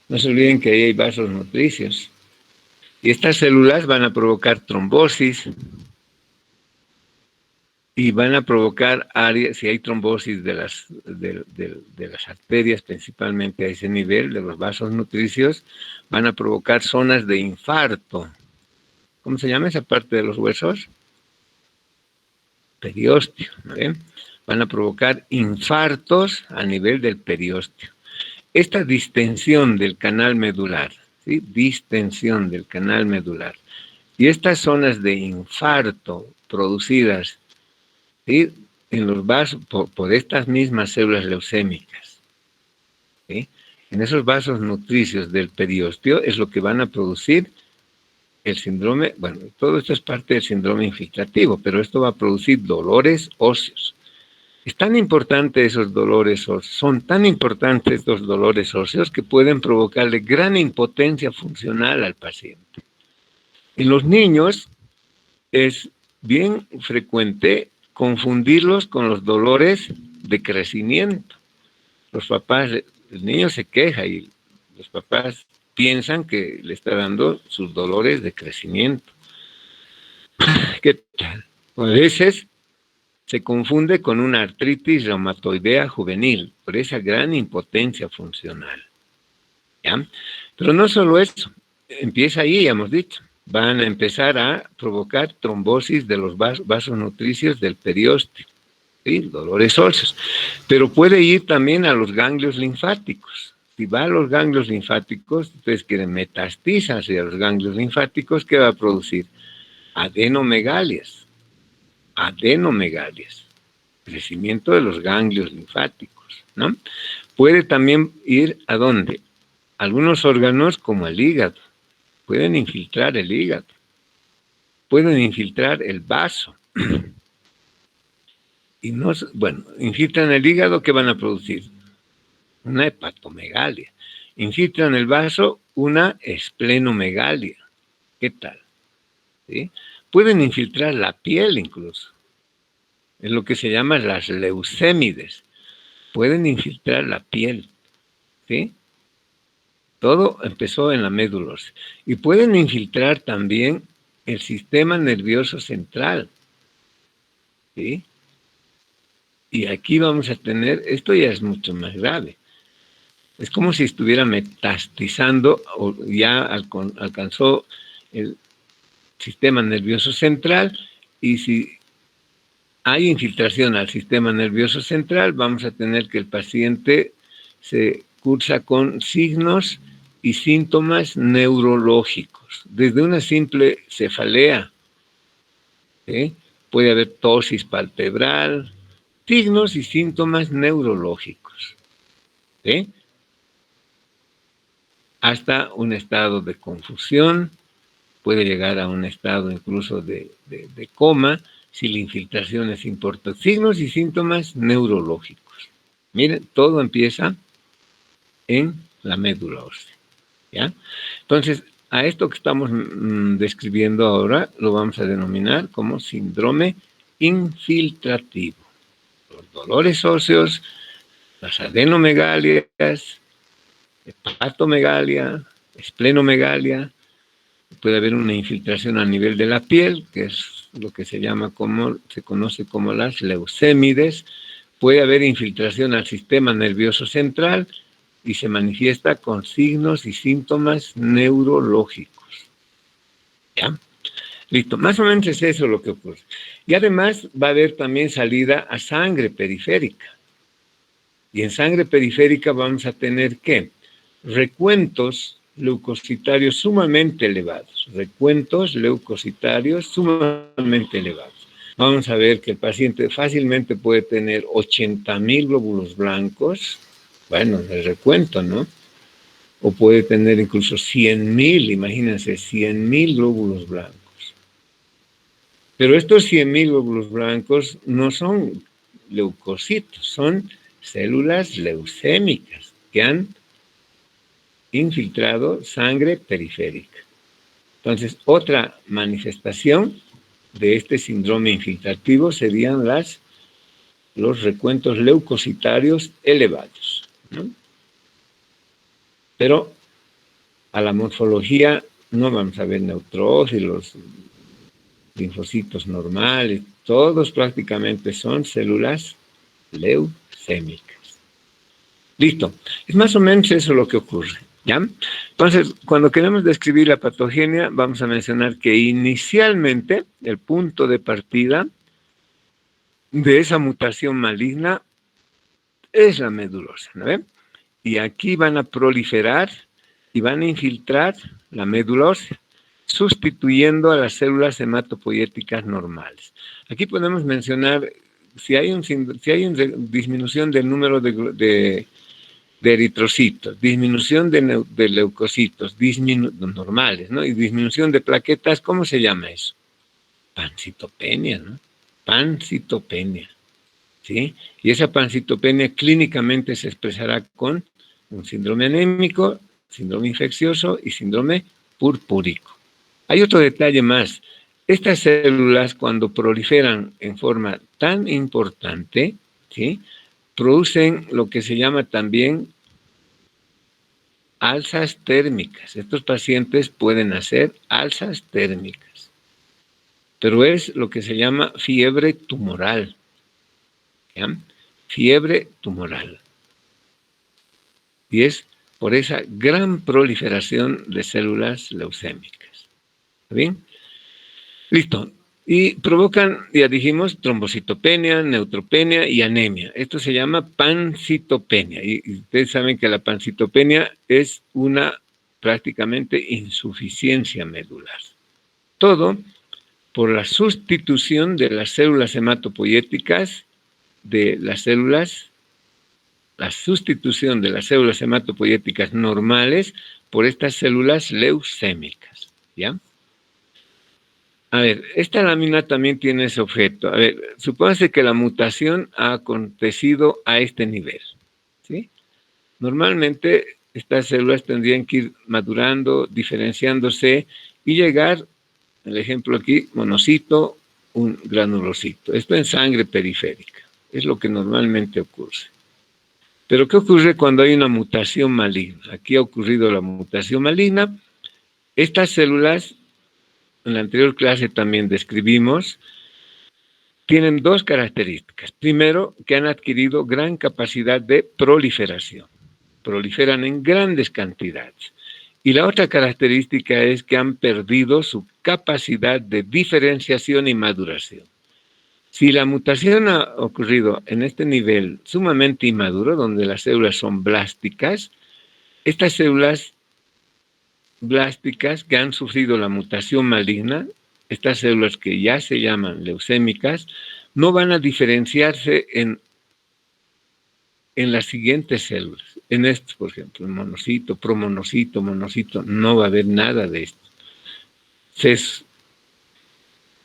No se olviden que ahí hay vasos nutricios. Y estas células van a provocar trombosis y van a provocar áreas, si hay trombosis de las arterias, principalmente a ese nivel, de los vasos nutricios, van a provocar zonas de infarto. ¿Cómo se llama esa parte de los huesos? Periósteo, ¿no? Van a provocar infartos a nivel del periósteo. Esta distensión del canal medular, ¿sí? Distensión del canal medular. Y estas zonas de infarto producidas, ¿sí? En los vasos, por estas mismas células leucémicas, ¿sí? En esos vasos nutricios del periósteo es lo que van a producir el síndrome, bueno, todo esto es parte del síndrome infiltrativo, pero esto va a producir dolores óseos. Es tan importante esos dolores óseos, son tan importantes estos dolores óseos que pueden provocarle gran impotencia funcional al paciente. En los niños es bien frecuente confundirlos con los dolores de crecimiento. Los papás, el niño se queja y los papás piensan que le está dando sus dolores de crecimiento. ¿Qué tal? A veces se confunde con una artritis reumatoidea juvenil, por esa gran impotencia funcional. ¿Ya? Pero no solo eso, empieza ahí, ya hemos dicho, van a empezar a provocar trombosis de los vasos nutricios del periósteo, ¿sí? Dolores óseos, pero puede ir también a los ganglios linfáticos. Si va a los ganglios linfáticos, ustedes quieren metastizar hacia los ganglios linfáticos, ¿qué va a producir? Adenomegalias, crecimiento de los ganglios linfáticos, ¿no? Puede también ir ¿a dónde? Algunos órganos como el hígado, pueden infiltrar el hígado, pueden infiltrar el vaso. Y no, bueno, infiltran el hígado, ¿qué van a producir? Una hepatomegalia. Infiltran el vaso, una esplenomegalia. ¿Qué tal? ¿Sí? Pueden infiltrar la piel incluso. Es lo que se llama las leucémides. Pueden infiltrar la piel. ¿Sí? Todo empezó en la médula ósea. Y pueden infiltrar también el sistema nervioso central. ¿Sí? Y aquí vamos a tener, esto ya es mucho más grave. Es como si estuviera metastizando o ya alcanzó el sistema nervioso central, y si hay infiltración al sistema nervioso central, vamos a tener que el paciente se cursa con signos y síntomas neurológicos, desde una simple cefalea, ¿sí? Puede haber tosis palpebral, signos y síntomas neurológicos, ¿sí? Hasta un estado de confusión, puede llegar a un estado incluso de coma, si la infiltración es importante. Signos y síntomas neurológicos. Miren, todo empieza en la médula ósea, ¿ya? Entonces, a esto que estamos describiendo ahora, lo vamos a denominar como síndrome infiltrativo. Los dolores óseos, las adenomegalias, hepatomegalia, esplenomegalia, puede haber una infiltración a nivel de la piel, que es lo que se conoce como las leucémides, puede haber infiltración al sistema nervioso central y se manifiesta con signos y síntomas neurológicos. ¿Ya? Listo, más o menos es eso lo que ocurre. Y además va a haber también salida a sangre periférica. Y en sangre periférica vamos a tener, ¿qué? Recuentos leucocitarios sumamente elevados. Recuentos leucocitarios sumamente elevados. Vamos a ver que el paciente fácilmente puede tener 80,000 glóbulos blancos. Bueno, el recuento, ¿no? O puede tener incluso 100,000, imagínense, 100,000 glóbulos blancos. Pero estos 100,000 glóbulos blancos no son leucocitos, son células leucémicas que han infiltrado sangre periférica. Entonces, otra manifestación de este síndrome infiltrativo serían los recuentos leucocitarios elevados, ¿no? Pero a la morfología no vamos a ver neutrófilos, linfocitos normales, todos prácticamente son células leucémicas. Listo, es más o menos eso lo que ocurre, ¿ya? Entonces, cuando queremos describir la patogenia, vamos a mencionar que inicialmente el punto de partida de esa mutación maligna es la medulosa, ¿no ven? Y aquí van a proliferar y van a infiltrar la médula ósea, sustituyendo a las células hematopoyéticas normales. Aquí podemos mencionar si hay una disminución del número de eritrocitos, disminución de leucocitos normales, ¿no? Y disminución de plaquetas, ¿cómo se llama eso? Pancitopenia, ¿no? Pancitopenia, ¿sí? Y esa pancitopenia clínicamente se expresará con un síndrome anémico, síndrome infeccioso y síndrome purpúrico. Hay otro detalle más. Estas células, cuando proliferan en forma tan importante, ¿sí?, producen lo que se llama también alzas térmicas. Estos pacientes pueden hacer alzas térmicas, pero es lo que se llama fiebre tumoral, ¿ya? Fiebre tumoral. Y es por esa gran proliferación de células leucémicas. ¿Está bien? Listo. Y provocan, ya dijimos, trombocitopenia, neutropenia y anemia. Esto se llama pancitopenia. Y ustedes saben que la pancitopenia es una prácticamente insuficiencia medular. Todo por la sustitución de las células hematopoyéticas la sustitución de las células hematopoyéticas normales por estas células leucémicas, ¿ya? A ver, esta lámina también tiene ese objeto. A ver, supóngase que la mutación ha acontecido a este nivel, ¿sí? Normalmente estas células tendrían que ir madurando, diferenciándose y llegar, el ejemplo aquí, monocito, un granulocito. Esto en sangre periférica. Es lo que normalmente ocurre. Pero ¿qué ocurre cuando hay una mutación maligna? Aquí ha ocurrido la mutación maligna. Estas células, en la anterior clase también describimos, tienen dos características. Primero, que han adquirido gran capacidad de proliferación. Proliferan en grandes cantidades. Y la otra característica es que han perdido su capacidad de diferenciación y maduración. Si la mutación ha ocurrido en este nivel sumamente inmaduro, donde las células son blásticas, estas células blásticas que han sufrido la mutación maligna, estas células que ya se llaman leucémicas, no van a diferenciarse en las siguientes células. En estos, por ejemplo, el monocito, promonocito, monocito, no va a haber nada de esto. Se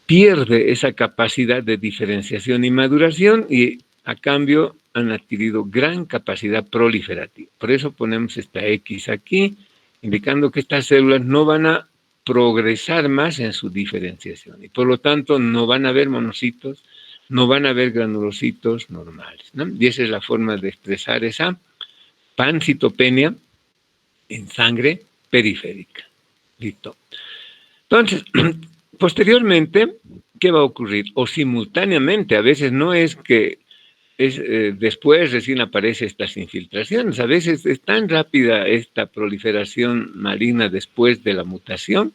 pierde esa capacidad de diferenciación y maduración y a cambio han adquirido gran capacidad proliferativa. Por eso ponemos esta X aquí, indicando que estas células no van a progresar más en su diferenciación y por lo tanto no van a haber monocitos, no van a haber granulocitos normales, ¿no? Y esa es la forma de expresar esa pancitopenia en sangre periférica. Listo. Entonces, posteriormente, ¿qué va a ocurrir? O simultáneamente, a veces no es que después recién aparecen estas infiltraciones, a veces es tan rápida esta proliferación maligna después de la mutación,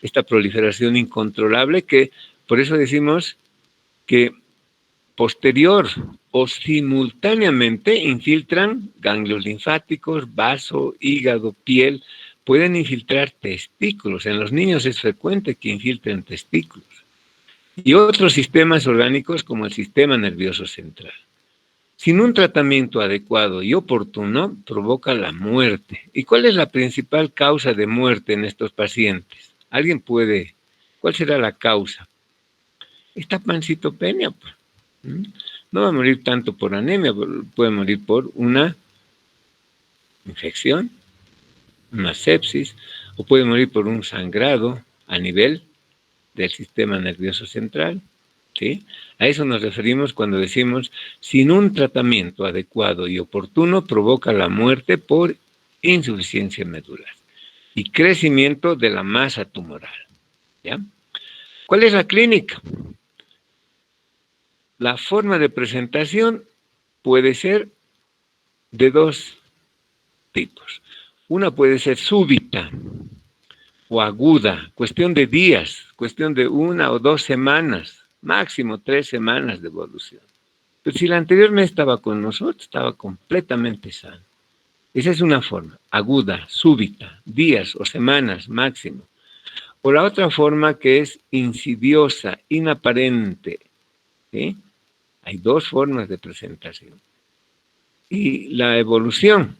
esta proliferación incontrolable, que por eso decimos que posterior o simultáneamente infiltran ganglios linfáticos, vaso, hígado, piel, pueden infiltrar testículos. En los niños es frecuente que infiltren testículos. Y otros sistemas orgánicos como el sistema nervioso central. Sin un tratamiento adecuado y oportuno, provoca la muerte. ¿Y cuál es la principal causa de muerte en estos pacientes? ¿Alguien puede? ¿Cuál será la causa? Esta pancitopenia. No va a morir tanto por anemia, puede morir por una infección, una sepsis, o puede morir por un sangrado a nivel del sistema nervioso central. ¿Sí? A eso nos referimos cuando decimos, sin un tratamiento adecuado y oportuno, provoca la muerte por insuficiencia medular y crecimiento de la masa tumoral. ¿Ya? ¿Cuál es la clínica? La forma de presentación puede ser de dos tipos. Una puede ser súbita o aguda, cuestión de días, cuestión de 1 o 2 semanas, máximo 3 semanas de evolución. Pero si la anterior no estaba con nosotros, estaba completamente sano. Esa es una forma, aguda, súbita, días o semanas máximo. O la otra forma que es insidiosa, inaparente. ¿Sí? Hay dos formas de presentación. Y la evolución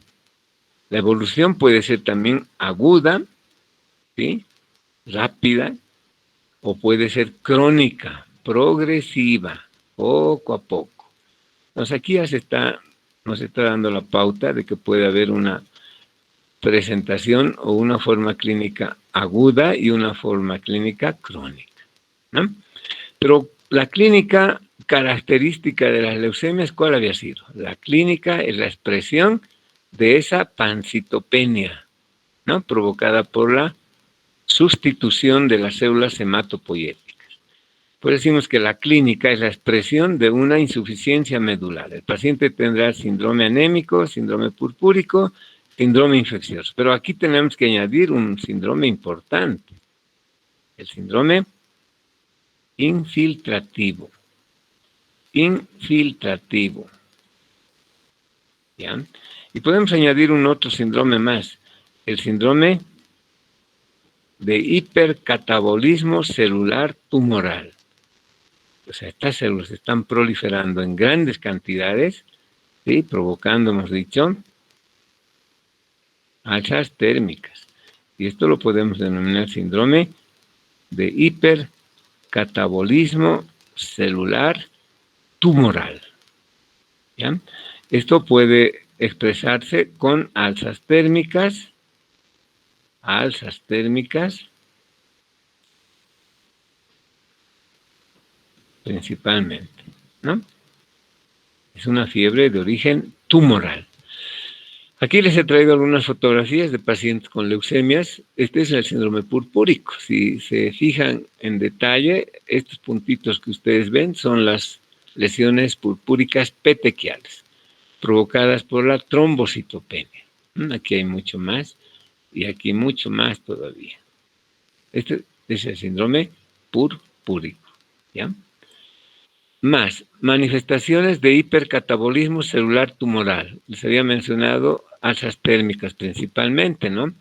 puede ser también aguda, ¿sí? Rápida, o puede ser crónica, progresiva, poco a poco. Entonces aquí ya nos está dando la pauta de que puede haber una presentación o una forma clínica aguda y una forma clínica crónica, ¿no? Pero la clínica característica de las leucemias, ¿cuál había sido? La clínica es la expresión de esa pancitopenia, ¿no? Provocada por la sustitución de las células hematopoyéticas. Por eso decimos que la clínica es la expresión de una insuficiencia medular. El paciente tendrá síndrome anémico, síndrome purpúrico, síndrome infeccioso. Pero aquí tenemos que añadir un síndrome importante, el síndrome infiltrativo. ¿Ya? Y podemos añadir un otro síndrome más, el síndrome de hipercatabolismo celular tumoral. O sea, estas células están proliferando en grandes cantidades, ¿sí? Provocando, hemos dicho, alzas térmicas. Y esto lo podemos denominar síndrome de hipercatabolismo celular tumoral. ¿Ya? Esto puede expresarse con alzas térmicas, principalmente, ¿no? Es una fiebre de origen tumoral. Aquí les he traído algunas fotografías de pacientes con leucemias. Este es el síndrome purpúrico. Si se fijan en detalle, estos puntitos que ustedes ven son las lesiones purpúricas petequiales, provocadas por la trombocitopenia. Aquí hay mucho más y aquí mucho más todavía. Este es el síndrome purpúrico, ¿ya? Más manifestaciones de hipercatabolismo celular tumoral. Les había mencionado alzas térmicas principalmente, ¿no?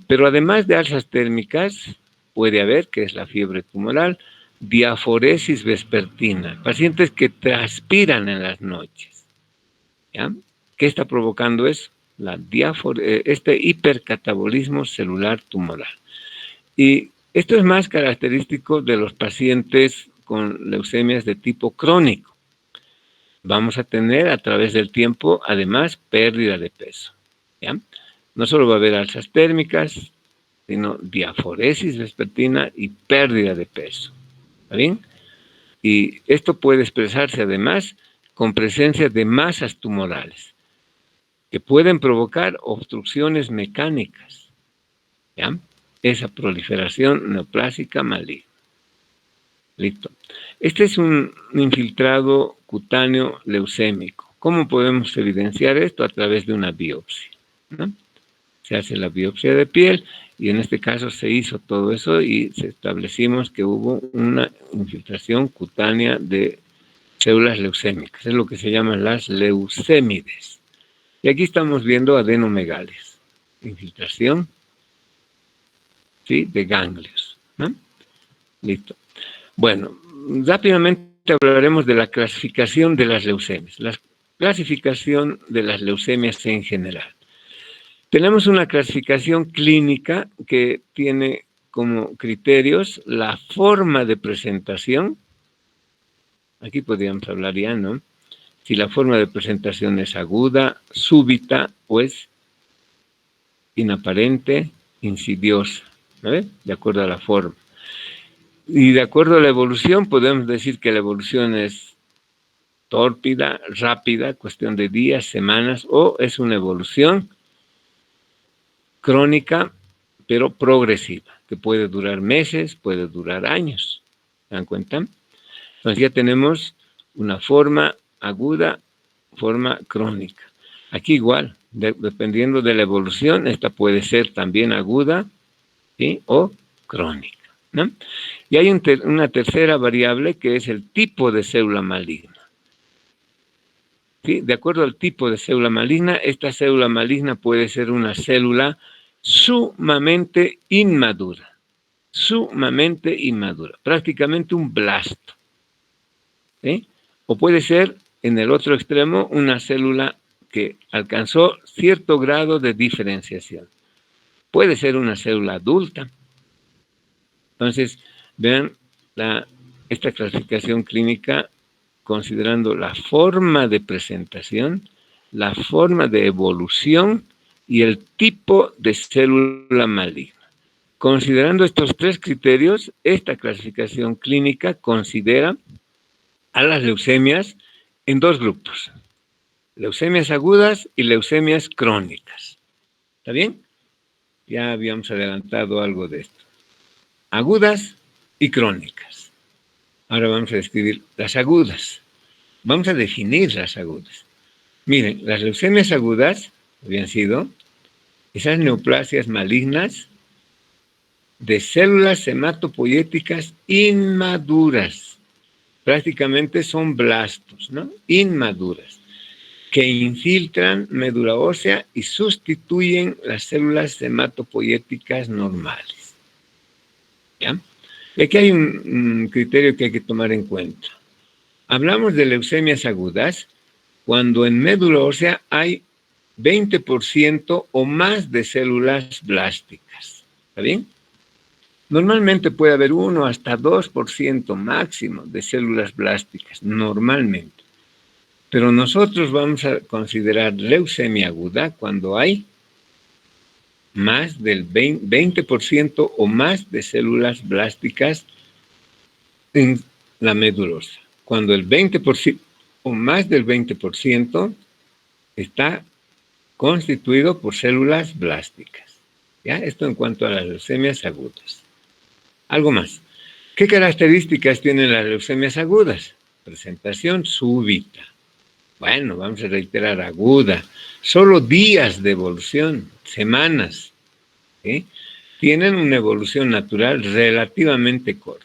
Pero además de alzas térmicas, puede haber, que es la fiebre tumoral, diaforesis vespertina, pacientes que transpiran en las noches, ¿ya? ¿Qué está provocando eso? Este hipercatabolismo celular tumoral. Y esto es más característico de los pacientes con leucemias de tipo crónico. Vamos a tener a través del tiempo, además, pérdida de peso, ¿ya? No solo va a haber alzas térmicas, sino diaforesis vespertina y pérdida de peso. ¿Está bien? Y esto puede expresarse además con presencia de masas tumorales. que pueden provocar obstrucciones mecánicas, ¿ya? Esa proliferación neoplásica maligna. Listo. Este es un infiltrado cutáneo leucémico. ¿Cómo podemos evidenciar esto? A través de una biopsia, ¿no? Se hace la biopsia de piel y en este caso se hizo todo eso y establecimos que hubo una infiltración cutánea de células leucémicas. Es lo que se llaman las leucémides. Y aquí estamos viendo adenomegales. Infiltración, ¿sí?, de ganglios, ¿no? Listo. Bueno, rápidamente hablaremos de la clasificación de las leucemias. La clasificación de las leucemias en general. Tenemos una clasificación clínica que tiene como criterios la forma de presentación. Aquí podríamos hablar ya, ¿no? Si la forma de presentación es aguda, súbita o es inaparente, insidiosa, ¿no? De acuerdo a la forma. Y de acuerdo a la evolución, podemos decir que la evolución es tórpida, rápida, cuestión de días, semanas, o es una evolución crónica, pero progresiva, que puede durar meses, puede durar años. ¿Se dan cuenta? Entonces ya tenemos una forma aguda, forma crónica. Aquí igual, dependiendo de la evolución, esta puede ser también aguda, ¿sí?, o crónica, ¿no? Y hay una tercera variable que es el tipo de célula maligna. ¿Sí? De acuerdo al tipo de célula maligna, esta célula maligna puede ser una célula sumamente inmadura, prácticamente un blasto, ¿sí? O puede ser, en el otro extremo, una célula que alcanzó cierto grado de diferenciación. Puede ser una célula adulta. Entonces, vean esta clasificación clínica considerando la forma de presentación, la forma de evolución y el tipo de célula maligna. Considerando estos tres criterios, esta clasificación clínica considera a las leucemias en dos grupos: leucemias agudas y leucemias crónicas. ¿Está bien? Ya habíamos adelantado algo de esto. Agudas y crónicas. Ahora vamos a describir las agudas. Vamos a definir las agudas. Miren, las leucemias agudas habían sido esas neoplasias malignas de células hematopoyéticas inmaduras. Prácticamente son blastos, ¿no? Inmaduras, que infiltran médula ósea y sustituyen las células hematopoyéticas normales. ¿Ya? Y aquí hay un criterio que hay que tomar en cuenta. Hablamos de leucemias agudas cuando en médula ósea hay 20% o más de células blásticas. ¿Está bien? Normalmente puede haber 1 hasta 2% máximo de células blásticas, normalmente. Pero nosotros vamos a considerar leucemia aguda cuando hay más del 20% o más de células blásticas en la médula ósea. Cuando el 20% o más del 20% está constituido por células blásticas. ¿Ya? Esto en cuanto a las leucemias agudas. Algo más. ¿Qué características tienen las leucemias agudas? Presentación súbita. Bueno, vamos a reiterar, aguda. Solo días de evolución, semanas. ¿Sí? Tienen una evolución natural relativamente corta.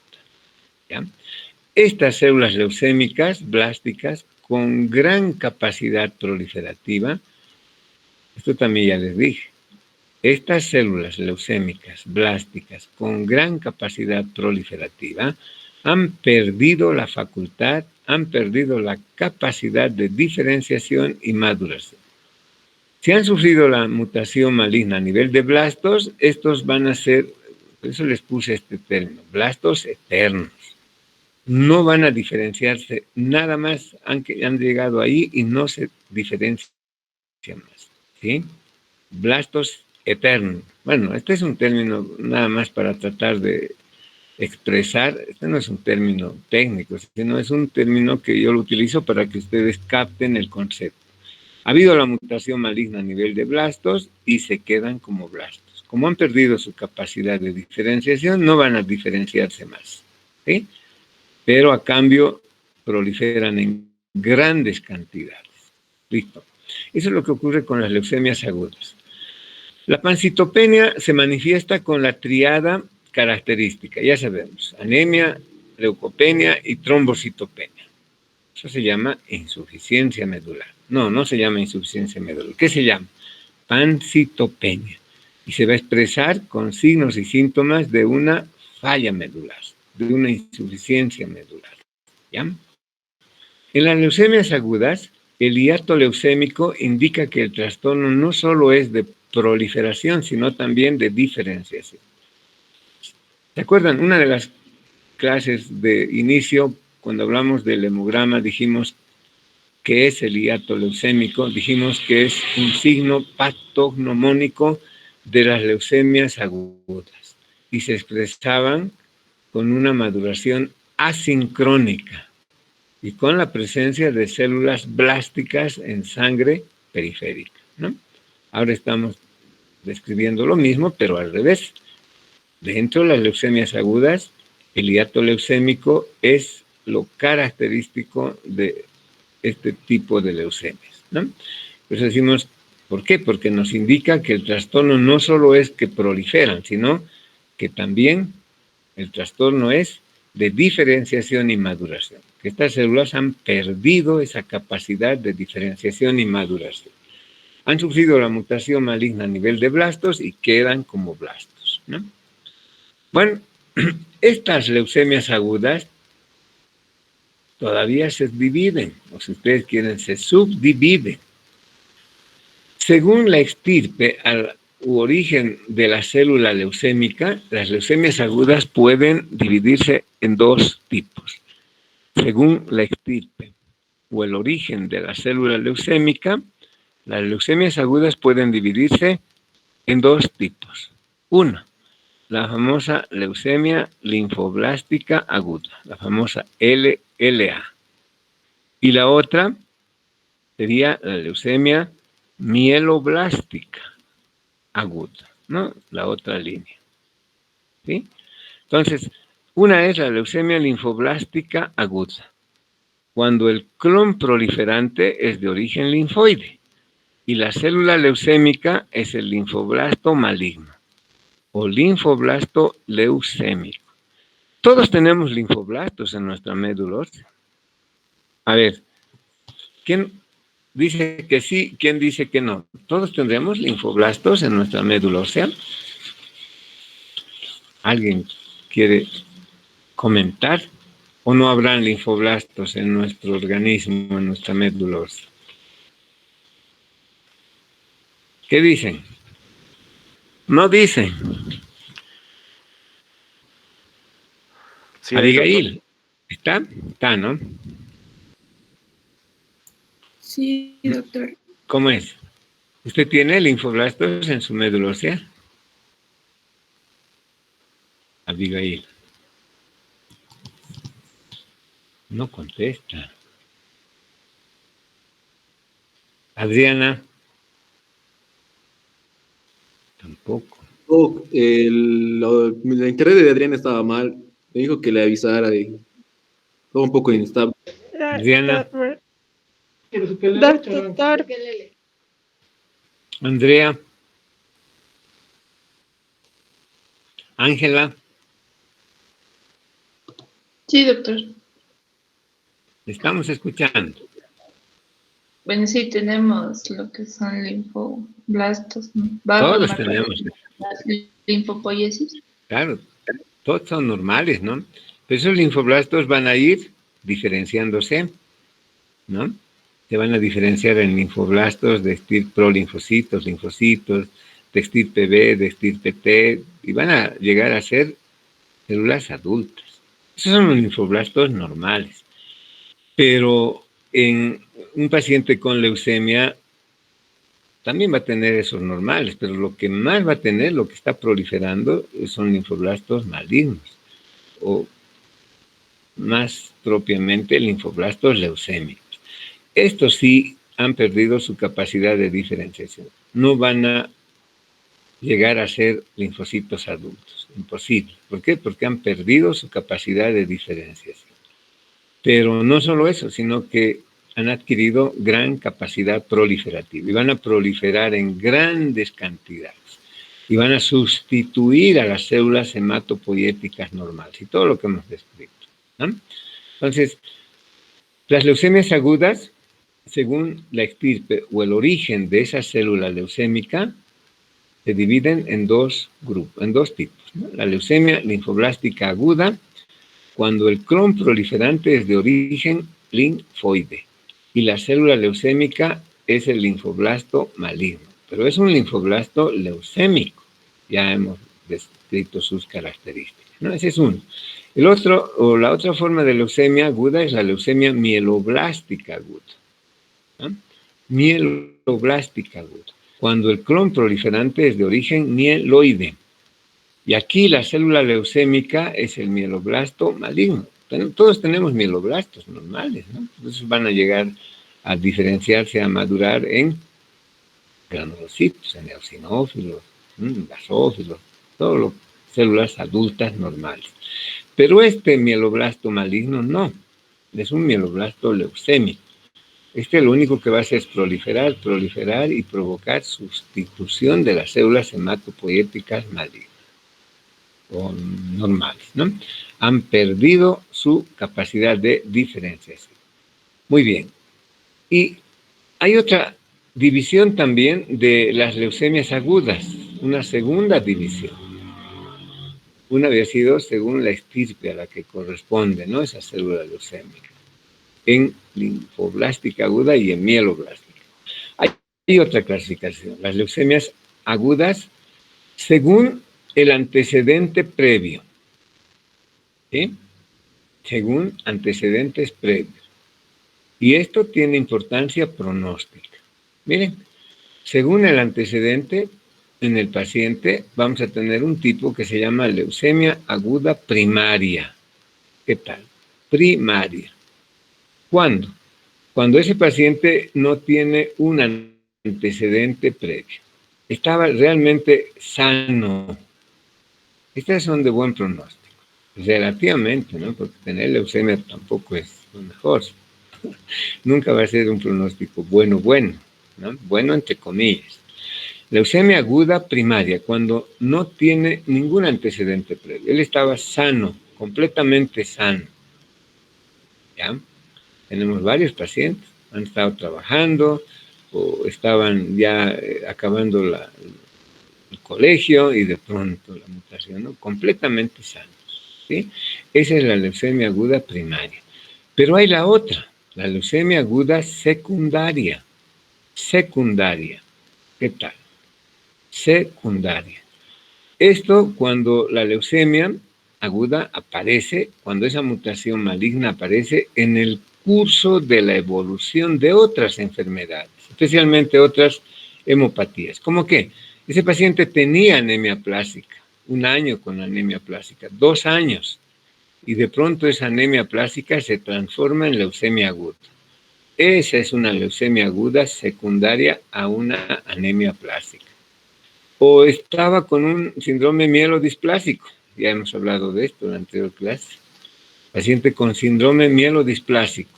¿Ya? Estas células leucémicas blásticas con gran capacidad proliferativa, esto también ya les dije, estas células leucémicas blásticas con gran capacidad proliferativa han perdido la facultad, han perdido la capacidad de diferenciación y maduración. Si han sufrido la mutación maligna a nivel de blastos, estos van a ser, por eso les puse este término, blastos eternos. No van a diferenciarse nada más, han llegado ahí y no se diferencian más, ¿sí? Blastos eternos. Bueno, este es un término nada más para tratar de expresar, este no es un término técnico, sino es un término que yo lo utilizo para que ustedes capten el concepto. Ha habido la mutación maligna a nivel de blastos y se quedan como blastos. Como han perdido su capacidad de diferenciación, no van a diferenciarse más, ¿sí? Pero a cambio proliferan en grandes cantidades. Listo. Eso es lo que ocurre con las leucemias agudas. La pancitopenia se manifiesta con la triada característica, ya sabemos, anemia, leucopenia y trombocitopenia. Eso se llama insuficiencia medular. No se llama insuficiencia medular. ¿Qué se llama? Pancitopenia. Y se va a expresar con signos y síntomas de una falla medular, de una insuficiencia medular. ¿Ya? En las leucemias agudas, el hiato leucémico indica que el trastorno no solo es de proliferación, sino también de diferenciación. ¿Se acuerdan? Una de las clases de inicio, cuando hablamos del hemograma, dijimos que es el hiato leucémico, dijimos que es un signo patognomónico de las leucemias agudas y se expresaban con una maduración asincrónica y con la presencia de células blásticas en sangre periférica, ¿no? Ahora estamos describiendo lo mismo, pero al revés. Dentro de las leucemias agudas, el hiato leucémico es lo característico de este tipo de leucemias, ¿no? Pues decimos, ¿por qué? Porque nos indica que el trastorno no solo es que proliferan, sino que también el trastorno es de diferenciación y maduración, que estas células han perdido esa capacidad de diferenciación y maduración. Han sufrido la mutación maligna a nivel de blastos y quedan como blastos, ¿no? Bueno, estas leucemias agudas todavía se dividen, o si ustedes quieren, se subdividen. Según la estirpe u origen de la célula leucémica, las leucemias agudas pueden dividirse en dos tipos. Según la estirpe o el origen de la célula leucémica, las leucemias agudas pueden dividirse en dos tipos. Uno, la famosa leucemia linfoblástica aguda, la famosa LLA. Y la otra sería la leucemia mieloblástica aguda, ¿no? La otra línea, ¿sí? Entonces, una es la leucemia linfoblástica aguda, cuando el clon proliferante es de origen linfoide y la célula leucémica es el linfoblasto maligno o linfoblasto leucémico. Todos tenemos linfoblastos en nuestra médula ósea. A ver, ¿quién dice que sí? ¿Quién dice que no? ¿Todos tendremos linfoblastos en nuestra médula ósea? ¿Alguien quiere comentar? ¿O no habrán linfoblastos en nuestro organismo, en nuestra médula ósea? ¿Qué dicen? No dicen. Sí, Abigail, ¿está? Está, ¿no? Sí, doctor. ¿Cómo es? ¿Usted tiene linfoblastos en su médula ósea? Abigail. No contesta. Adriana. Tampoco. La internet de Adriana estaba mal. Me dijo que le avisara y todo un poco inestable. Adriana. Doctor. Andrea. Ángela. Sí, doctor. Le estamos escuchando. Bueno, sí, tenemos lo que son linfoblastos, ¿no? Todos tenemos. Linfopoiesis. Claro, todos son normales, ¿no? Pero esos linfoblastos van a ir diferenciándose, ¿no? Se van a diferenciar en linfoblastos de estirpe prolinfocitos, linfocitos, de estirpe B, de estirpe T, y van a llegar a ser células adultas. Esos son los linfoblastos normales. Pero en un paciente con leucemia también va a tener esos normales, pero lo que más va a tener, lo que está proliferando, son linfoblastos malignos, o más propiamente linfoblastos leucémicos. Estos sí han perdido su capacidad de diferenciación. No van a llegar a ser linfocitos adultos. Imposible. ¿Por qué? Porque han perdido su capacidad de diferenciación. Pero no solo eso, sino que han adquirido gran capacidad proliferativa y van a proliferar en grandes cantidades y van a sustituir a las células hematopoyéticas normales y todo lo que hemos descrito, ¿no? Entonces, las leucemias agudas, según la estirpe o el origen de esa célula leucémica, se dividen en dos grupos, en dos tipos, ¿no? La leucemia linfoblástica aguda, cuando el clon proliferante es de origen linfoide y la célula leucémica es el linfoblasto maligno, pero es un linfoblasto leucémico. Ya hemos descrito sus características, ¿no? Ese es uno. El otro, o la otra forma de leucemia aguda es la leucemia mieloblástica aguda, ¿no? Mieloblástica aguda, cuando el clon proliferante es de origen mieloide. Y aquí la célula leucémica es el mieloblasto maligno. Todos tenemos mieloblastos normales, ¿no? Entonces van a llegar a diferenciarse, a madurar en granulocitos, en eosinófilos, basófilos, todas las células adultas normales. Pero este mieloblasto maligno no, es un mieloblasto leucémico. Este lo único que va a hacer es proliferar y provocar sustitución de las células hematopoyéticas malignas o normales, ¿no? Han perdido su capacidad de diferenciación. Muy bien. Y hay otra división también de las leucemias agudas, una segunda división. Una había sido según la estirpe a la que corresponde, ¿no? Esa célula leucémica, en linfoblástica aguda y en mieloblástica. Hay otra clasificación, las leucemias agudas según el antecedente previo, ¿sí? Según antecedentes previos. Y esto tiene importancia pronóstica. Miren, según el antecedente en el paciente, vamos a tener un tipo que se llama leucemia aguda primaria. ¿Qué tal? Primaria. ¿Cuándo? Cuando ese paciente no tiene un antecedente previo. Estaba realmente sano. Estas son de buen pronóstico. Relativamente, ¿no? Porque tener leucemia tampoco es lo mejor. Nunca va a ser un pronóstico bueno, ¿no? Bueno entre comillas. Leucemia aguda primaria, cuando no tiene ningún antecedente previo. Él estaba sano, completamente sano. ¿Ya? Tenemos varios pacientes, han estado trabajando o estaban ya acabando el colegio y de pronto la mutación, ¿no? Completamente sanos, ¿sí? Esa es la leucemia aguda primaria. Pero hay la otra, la leucemia aguda secundaria. Secundaria. ¿Qué tal? Secundaria. Esto cuando la leucemia aguda aparece, cuando esa mutación maligna aparece en el curso de la evolución de otras enfermedades, especialmente otras hemopatías. ¿Cómo qué? Ese paciente tenía anemia plástica, 1 año con anemia plástica, 2 años, y de pronto esa anemia plástica se transforma en leucemia aguda. Esa es una leucemia aguda secundaria a una anemia plástica. O estaba con un síndrome mielodisplásico, ya hemos hablado de esto en la anterior clase. Paciente con síndrome mielodisplásico,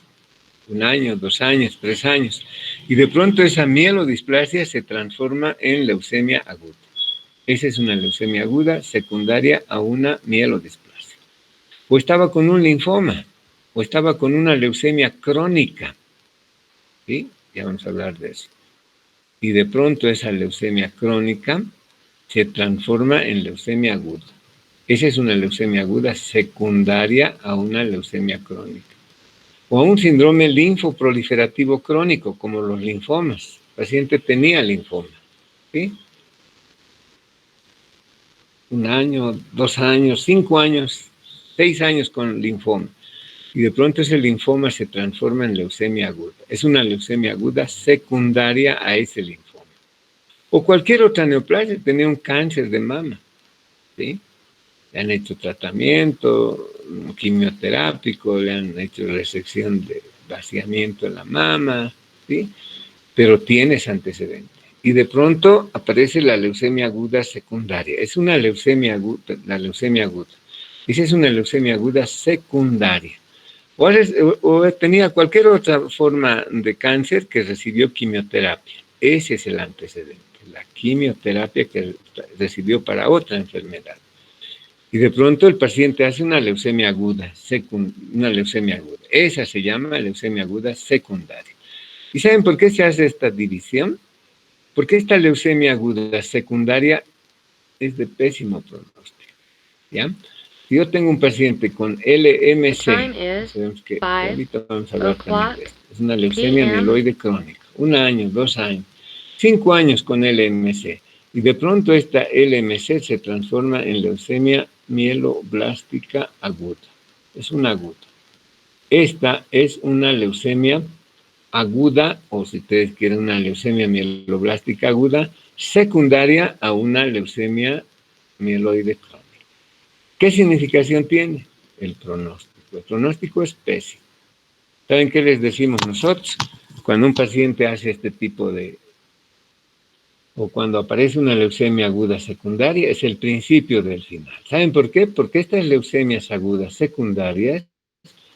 1 año, 2 años, 3 años, y de pronto esa mielodisplasia se transforma en leucemia aguda. Esa es una leucemia aguda secundaria a una mielodisplasia. O estaba con un linfoma, o estaba con una leucemia crónica, ¿sí? Ya vamos a hablar de eso. Y de pronto esa leucemia crónica se transforma en leucemia aguda. Esa es una leucemia aguda secundaria a una leucemia crónica. O a un síndrome linfoproliferativo crónico, como los linfomas. El paciente tenía linfoma, ¿sí? 1 año, 2 años, 5 años, 6 años con linfoma. Y de pronto ese linfoma se transforma en leucemia aguda. Es una leucemia aguda secundaria a ese linfoma. O cualquier otra neoplasia, tenía un cáncer de mama, ¿sí? Le han hecho tratamiento quimioterápico, le han hecho resección de vaciamiento en la mama, ¿sí? pero tienes antecedente. Y de pronto aparece la leucemia aguda secundaria. Es una leucemia aguda, la leucemia aguda. Esa es una leucemia aguda secundaria. O tenía cualquier otra forma de cáncer que recibió quimioterapia. Ese es el antecedente, la quimioterapia que recibió para otra enfermedad. Y de pronto el paciente hace una leucemia aguda, una leucemia aguda. Esa se llama leucemia aguda secundaria. ¿Y saben por qué se hace esta división? Porque esta leucemia aguda secundaria es de pésimo pronóstico, ¿ya? Si yo tengo un paciente con LMC, sabemos que ahorita vamos a hablar también de esto, es una leucemia mieloide crónica, 1 año, 2 años, 5 años con LMC, y de pronto esta LMC se transforma en leucemia mieloblástica aguda, es una aguda. Esta es una leucemia aguda, o si ustedes quieren una leucemia mieloblástica aguda, secundaria a una leucemia mieloide crónica. ¿Qué significación tiene? El pronóstico. El pronóstico es pésimo. ¿Saben qué les decimos nosotros? Cuando un paciente hace este tipo de... o cuando aparece una leucemia aguda secundaria, es el principio del final. ¿Saben por qué? Porque estas leucemias agudas secundarias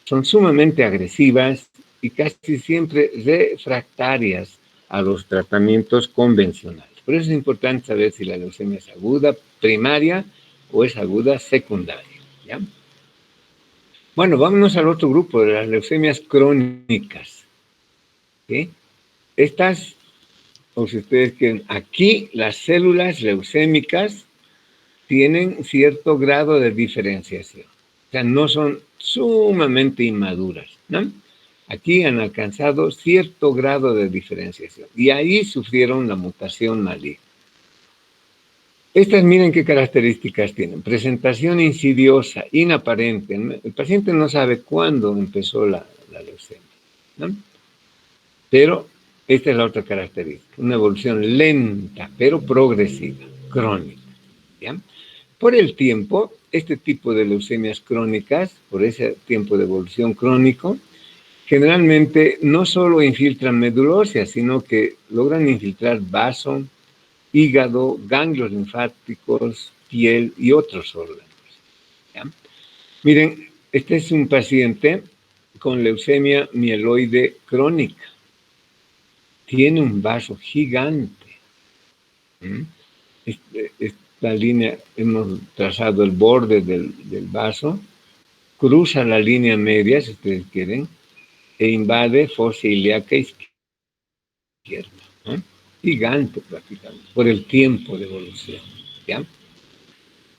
son sumamente agresivas y casi siempre refractarias a los tratamientos convencionales. Por eso es importante saber si la leucemia es aguda primaria o es aguda secundaria, ¿ya? Bueno, vámonos al otro grupo de las leucemias crónicas, ¿sí? Estas, o si ustedes quieren, aquí las células leucémicas tienen cierto grado de diferenciación, o sea, no son sumamente inmaduras, ¿no? Aquí han alcanzado cierto grado de diferenciación y ahí sufrieron la mutación maligna. Estas, miren qué características tienen. Presentación insidiosa, inaparente. El paciente no sabe cuándo empezó la leucemia, ¿no? Pero esta es la otra característica. Una evolución lenta, pero progresiva, crónica, ¿ya? Por el tiempo, este tipo de leucemias crónicas, por ese tiempo de evolución crónico, generalmente no solo infiltran médula ósea, sino que logran infiltrar vaso, hígado, ganglios linfáticos, piel y otros órganos, ¿ya? Miren, este es un paciente con leucemia mieloide crónica. Tiene un vaso gigante. Esta línea, hemos trazado el borde del vaso, cruza la línea media, si ustedes quieren, e invade fosa ilíaca izquierda, ¿no? Gigante prácticamente, por el tiempo de evolución, ¿ya?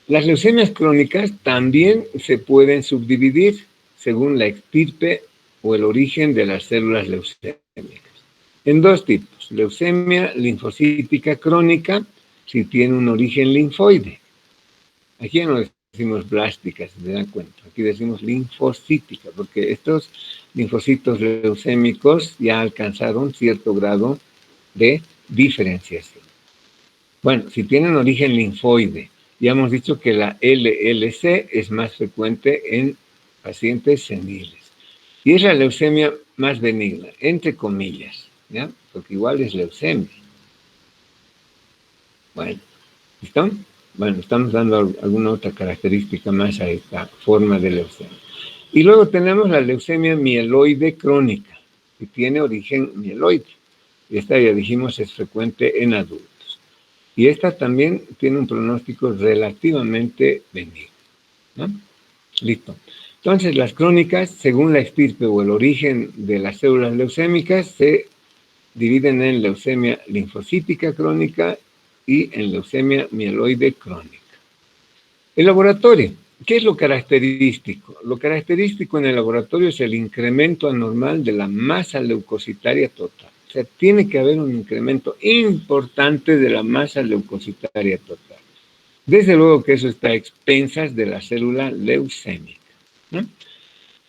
Las leucemias crónicas también se pueden subdividir según la estirpe o el origen de las células leucémicas, en 2 tipos: leucemia linfocítica crónica, si tiene un origen linfoide. Aquí ya no decimos blástica, si se dan cuenta, aquí decimos linfocítica, porque estos linfocitos leucémicos ya alcanzaron cierto grado de diferenciación. Bueno, si tienen origen linfoide, ya hemos dicho que la LLC es más frecuente en pacientes seniles. Y es la leucemia más benigna, entre comillas, ¿ya? Porque igual es leucemia. Bueno, ¿listo? Bueno, estamos dando alguna otra característica más a esta forma de leucemia. Y luego tenemos la leucemia mieloide crónica, que tiene origen mieloide. Y esta, ya dijimos, es frecuente en adultos. Y esta también tiene un pronóstico relativamente benigno, ¿no? Listo. Entonces, las crónicas, según la estirpe o el origen de las células leucémicas, se dividen en leucemia linfocítica crónica y en leucemia mieloide crónica. El laboratorio, ¿qué es lo característico? Lo característico en el laboratorio es el incremento anormal de la masa leucocitaria total. O sea, tiene que haber un incremento importante de la masa leucocitaria total. Desde luego que eso está a expensas de la célula leucémica, ¿no?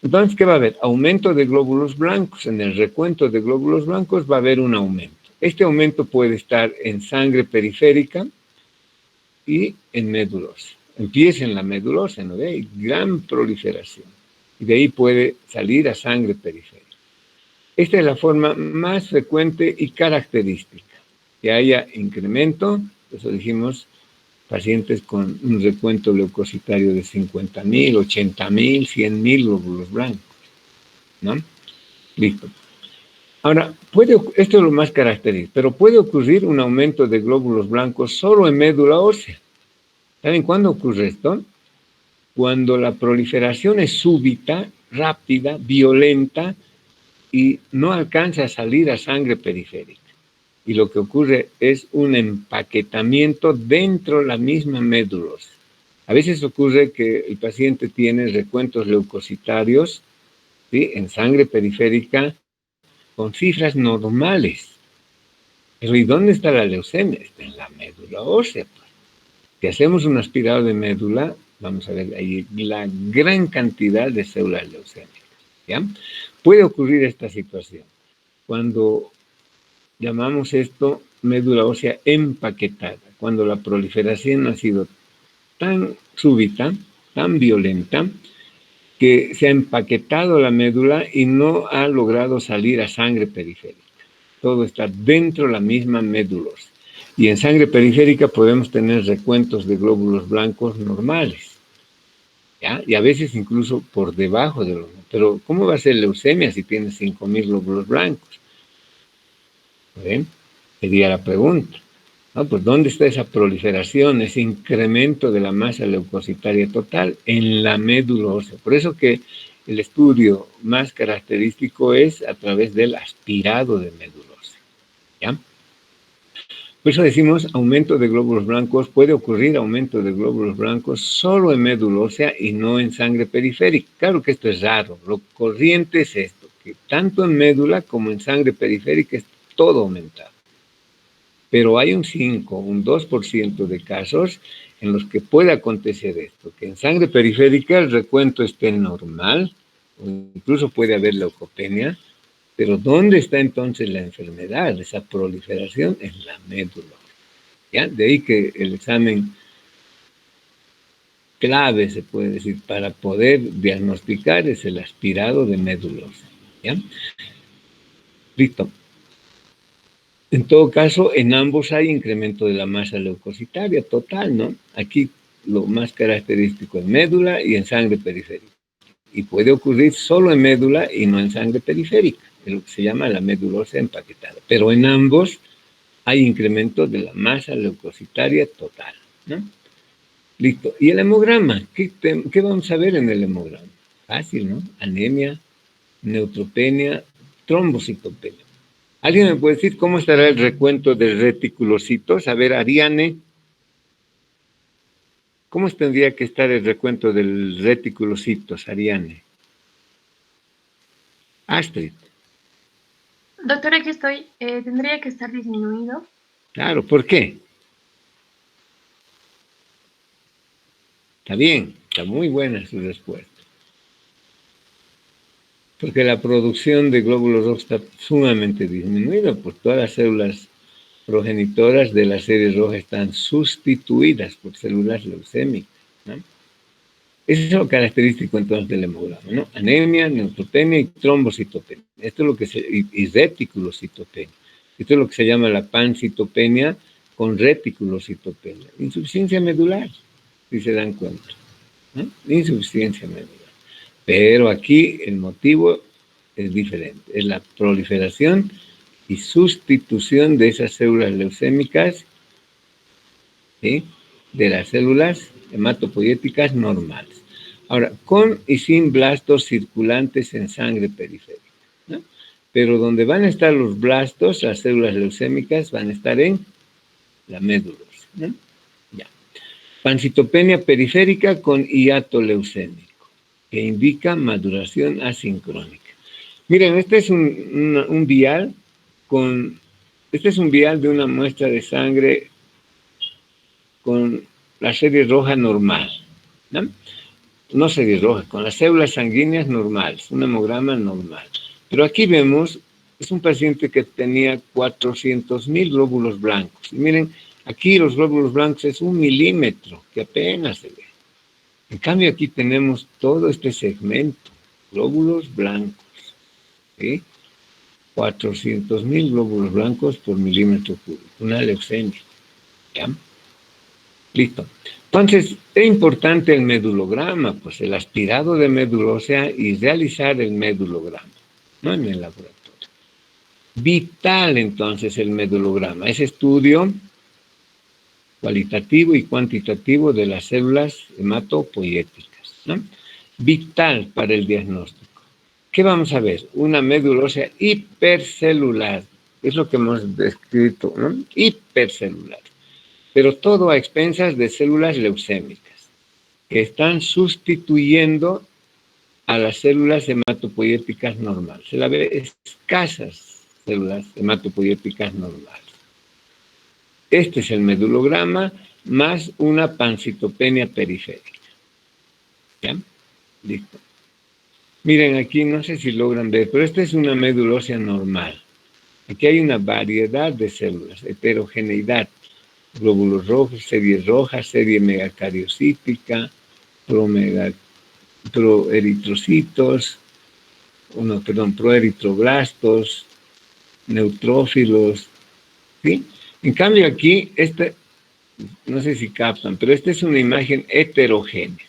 Entonces, ¿qué va a haber? Aumento de glóbulos blancos. En el recuento de glóbulos blancos va a haber un aumento. Este aumento puede estar en sangre periférica y en médula ósea. Empieza en la médula ósea, ¿no ve? Hay gran proliferación. Y de ahí puede salir a sangre periférica. Esta es la forma más frecuente y característica, que haya incremento, eso dijimos, pacientes con un recuento leucocitario de 50.000, 80.000, 100.000 glóbulos blancos, ¿no? Listo. Ahora, esto es lo más característico, pero puede ocurrir un aumento de glóbulos blancos solo en médula ósea. ¿Saben cuándo ocurre esto? Cuando la proliferación es súbita, rápida, violenta y no alcanza a salir a sangre periférica. Y lo que ocurre es un empaquetamiento dentro de la misma médula ósea. A veces ocurre que el paciente tiene recuentos leucocitarios, ¿sí?, en sangre periférica con cifras normales. Pero ¿y dónde está la leucemia? Está en la médula ósea. Pues. Si hacemos un aspirado de médula, vamos a ver ahí la gran cantidad de células leucémicas. ¿Ya? Puede ocurrir esta situación cuando llamamos esto médula ósea empaquetada, cuando la proliferación ha sido tan súbita, tan violenta, que se ha empaquetado la médula y no ha logrado salir a sangre periférica. Todo está dentro de la misma médula ósea. Y en sangre periférica podemos tener recuentos de glóbulos blancos normales, ¿ya? Y a veces incluso por debajo de los... Pero ¿cómo va a ser leucemia si tiene 5.000 glóbulos blancos? ¿Ven? Sería la pregunta. ¿No? Pues ¿dónde está esa proliferación, ese incremento de la masa leucocitaria total? En la médula ósea. Por eso que el estudio más característico es a través del aspirado de médula ósea. ¿Ya? Por eso decimos aumento de glóbulos blancos, puede ocurrir aumento de glóbulos blancos solo en médula ósea y no en sangre periférica. Claro que esto es raro, lo corriente es esto, que tanto en médula como en sangre periférica es todo aumentado. Pero hay un 5, un 2% de casos en los que puede acontecer esto, que en sangre periférica el recuento esté normal, o incluso puede haber leucopenia, pero ¿dónde está entonces la enfermedad, esa proliferación? En la médula. ¿Ya? De ahí que el examen clave, se puede decir, para poder diagnosticar es el aspirado de médula. ¿Ya? Listo. En todo caso, en ambos hay incremento de la masa leucocitaria total, ¿no? Aquí lo más característico en médula y en sangre periférica. Y puede ocurrir solo en médula y no en sangre periférica, es lo que se llama la médula ósea empaquetada. Pero en ambos hay incremento de la masa leucocitaria total, ¿no? Listo. ¿Y el hemograma? ¿Qué vamos a ver en el hemograma? Fácil, ¿no? Anemia, neutropenia, trombocitopenia. ¿Alguien me puede decir cómo estará el recuento de reticulocitos? A ver, Ariane, ¿cómo tendría que estar el recuento del reticulocitos, Ariane? Astrid. Doctor, aquí estoy. ¿Tendría que estar disminuido? Claro, ¿por qué? Está bien, está muy buena su respuesta. Porque la producción de glóbulos rojos está sumamente disminuida, por todas las células progenitoras de la serie roja están sustituidas por células leucémicas, ¿no? Eso es lo característico entonces del hemograma, ¿no? Anemia, neutropenia y trombocitopenia. Esto es lo que y reticulocitopenia. Esto es lo que se llama la pancitopenia con reticulocitopenia. Insuficiencia medular, si se dan cuenta, ¿no? Insuficiencia medular. Pero aquí el motivo es diferente, es la proliferación y sustitución de esas células leucémicas, ¿sí?, de las células hematopoyéticas normales. Ahora, con y sin blastos circulantes en sangre periférica, ¿no? Pero donde van a estar los blastos, las células leucémicas van a estar en la médula, ¿no? Ya. Pancitopenia periférica con hiato leucémico, que indica maduración asincrónica. Miren, este es un vial de una muestra de sangre con la serie roja normal, ¿no? No serie roja, con las células sanguíneas normales, un hemograma normal. Pero aquí vemos, es un paciente que tenía 400.000 glóbulos blancos. Y miren, aquí los glóbulos blancos es 1 milímetro, que apenas se ve. En cambio, aquí tenemos todo este segmento, glóbulos blancos, ¿sí? 400.000 glóbulos blancos por milímetro cúbico, una leucemia. ¿Ya? Listo. Entonces, es importante el medulograma, pues el aspirado de médula ósea y realizar el medulograma, no en el laboratorio. Vital, entonces, el medulograma, ese estudio cualitativo y cuantitativo de las células hematopoyéticas, ¿no? Vital para el diagnóstico. ¿Qué vamos a ver? Una médula ósea hipercelular, es lo que hemos descrito, ¿no? Hipercelular. Pero todo a expensas de células leucémicas, que están sustituyendo a las células hematopoyéticas normales. Se la ve escasas células hematopoyéticas normales. Este es el medulograma más una pancitopenia periférica. ¿Ya? Listo. Miren aquí, no sé si logran ver, pero esta es una médula ósea normal. Aquí hay una variedad de células, heterogeneidad, glóbulos rojos, serie roja, serie megacariocítica, proeritrocitos, proeritroblastos, neutrófilos, ¿sí? En cambio aquí, no sé si captan, pero esta es una imagen heterogénea.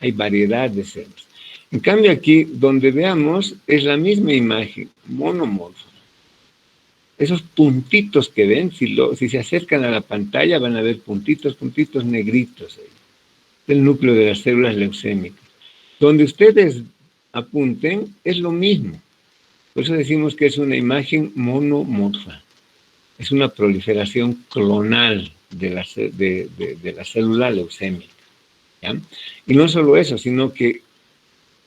Hay variedad de células. En cambio aquí, donde veamos, es la misma imagen, monomorfa. Esos puntitos que ven, si se acercan a la pantalla, van a ver puntitos negritos ahí. Es el núcleo de las células leucémicas. Donde ustedes apunten, es lo mismo. Por eso decimos que es una imagen monomorfa. Es una proliferación clonal de la célula leucémica. ¿Ya? Y no solo eso, sino que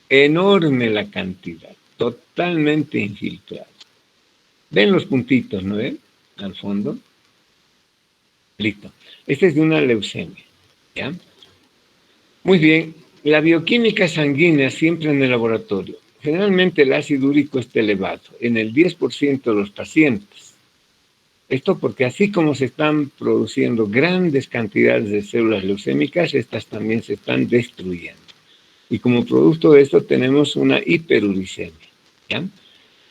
enorme la cantidad, totalmente infiltrada. Ven los puntitos, ¿no ven? Al fondo. Listo. Este es de una leucemia. ¿Ya? Muy bien. La bioquímica sanguínea siempre en el laboratorio. Generalmente el ácido úrico está elevado en el 10% de los pacientes. Esto porque así como se están produciendo grandes cantidades de células leucémicas, estas también se están destruyendo. Y como producto de esto tenemos una hiperuricemia. ¿Ya?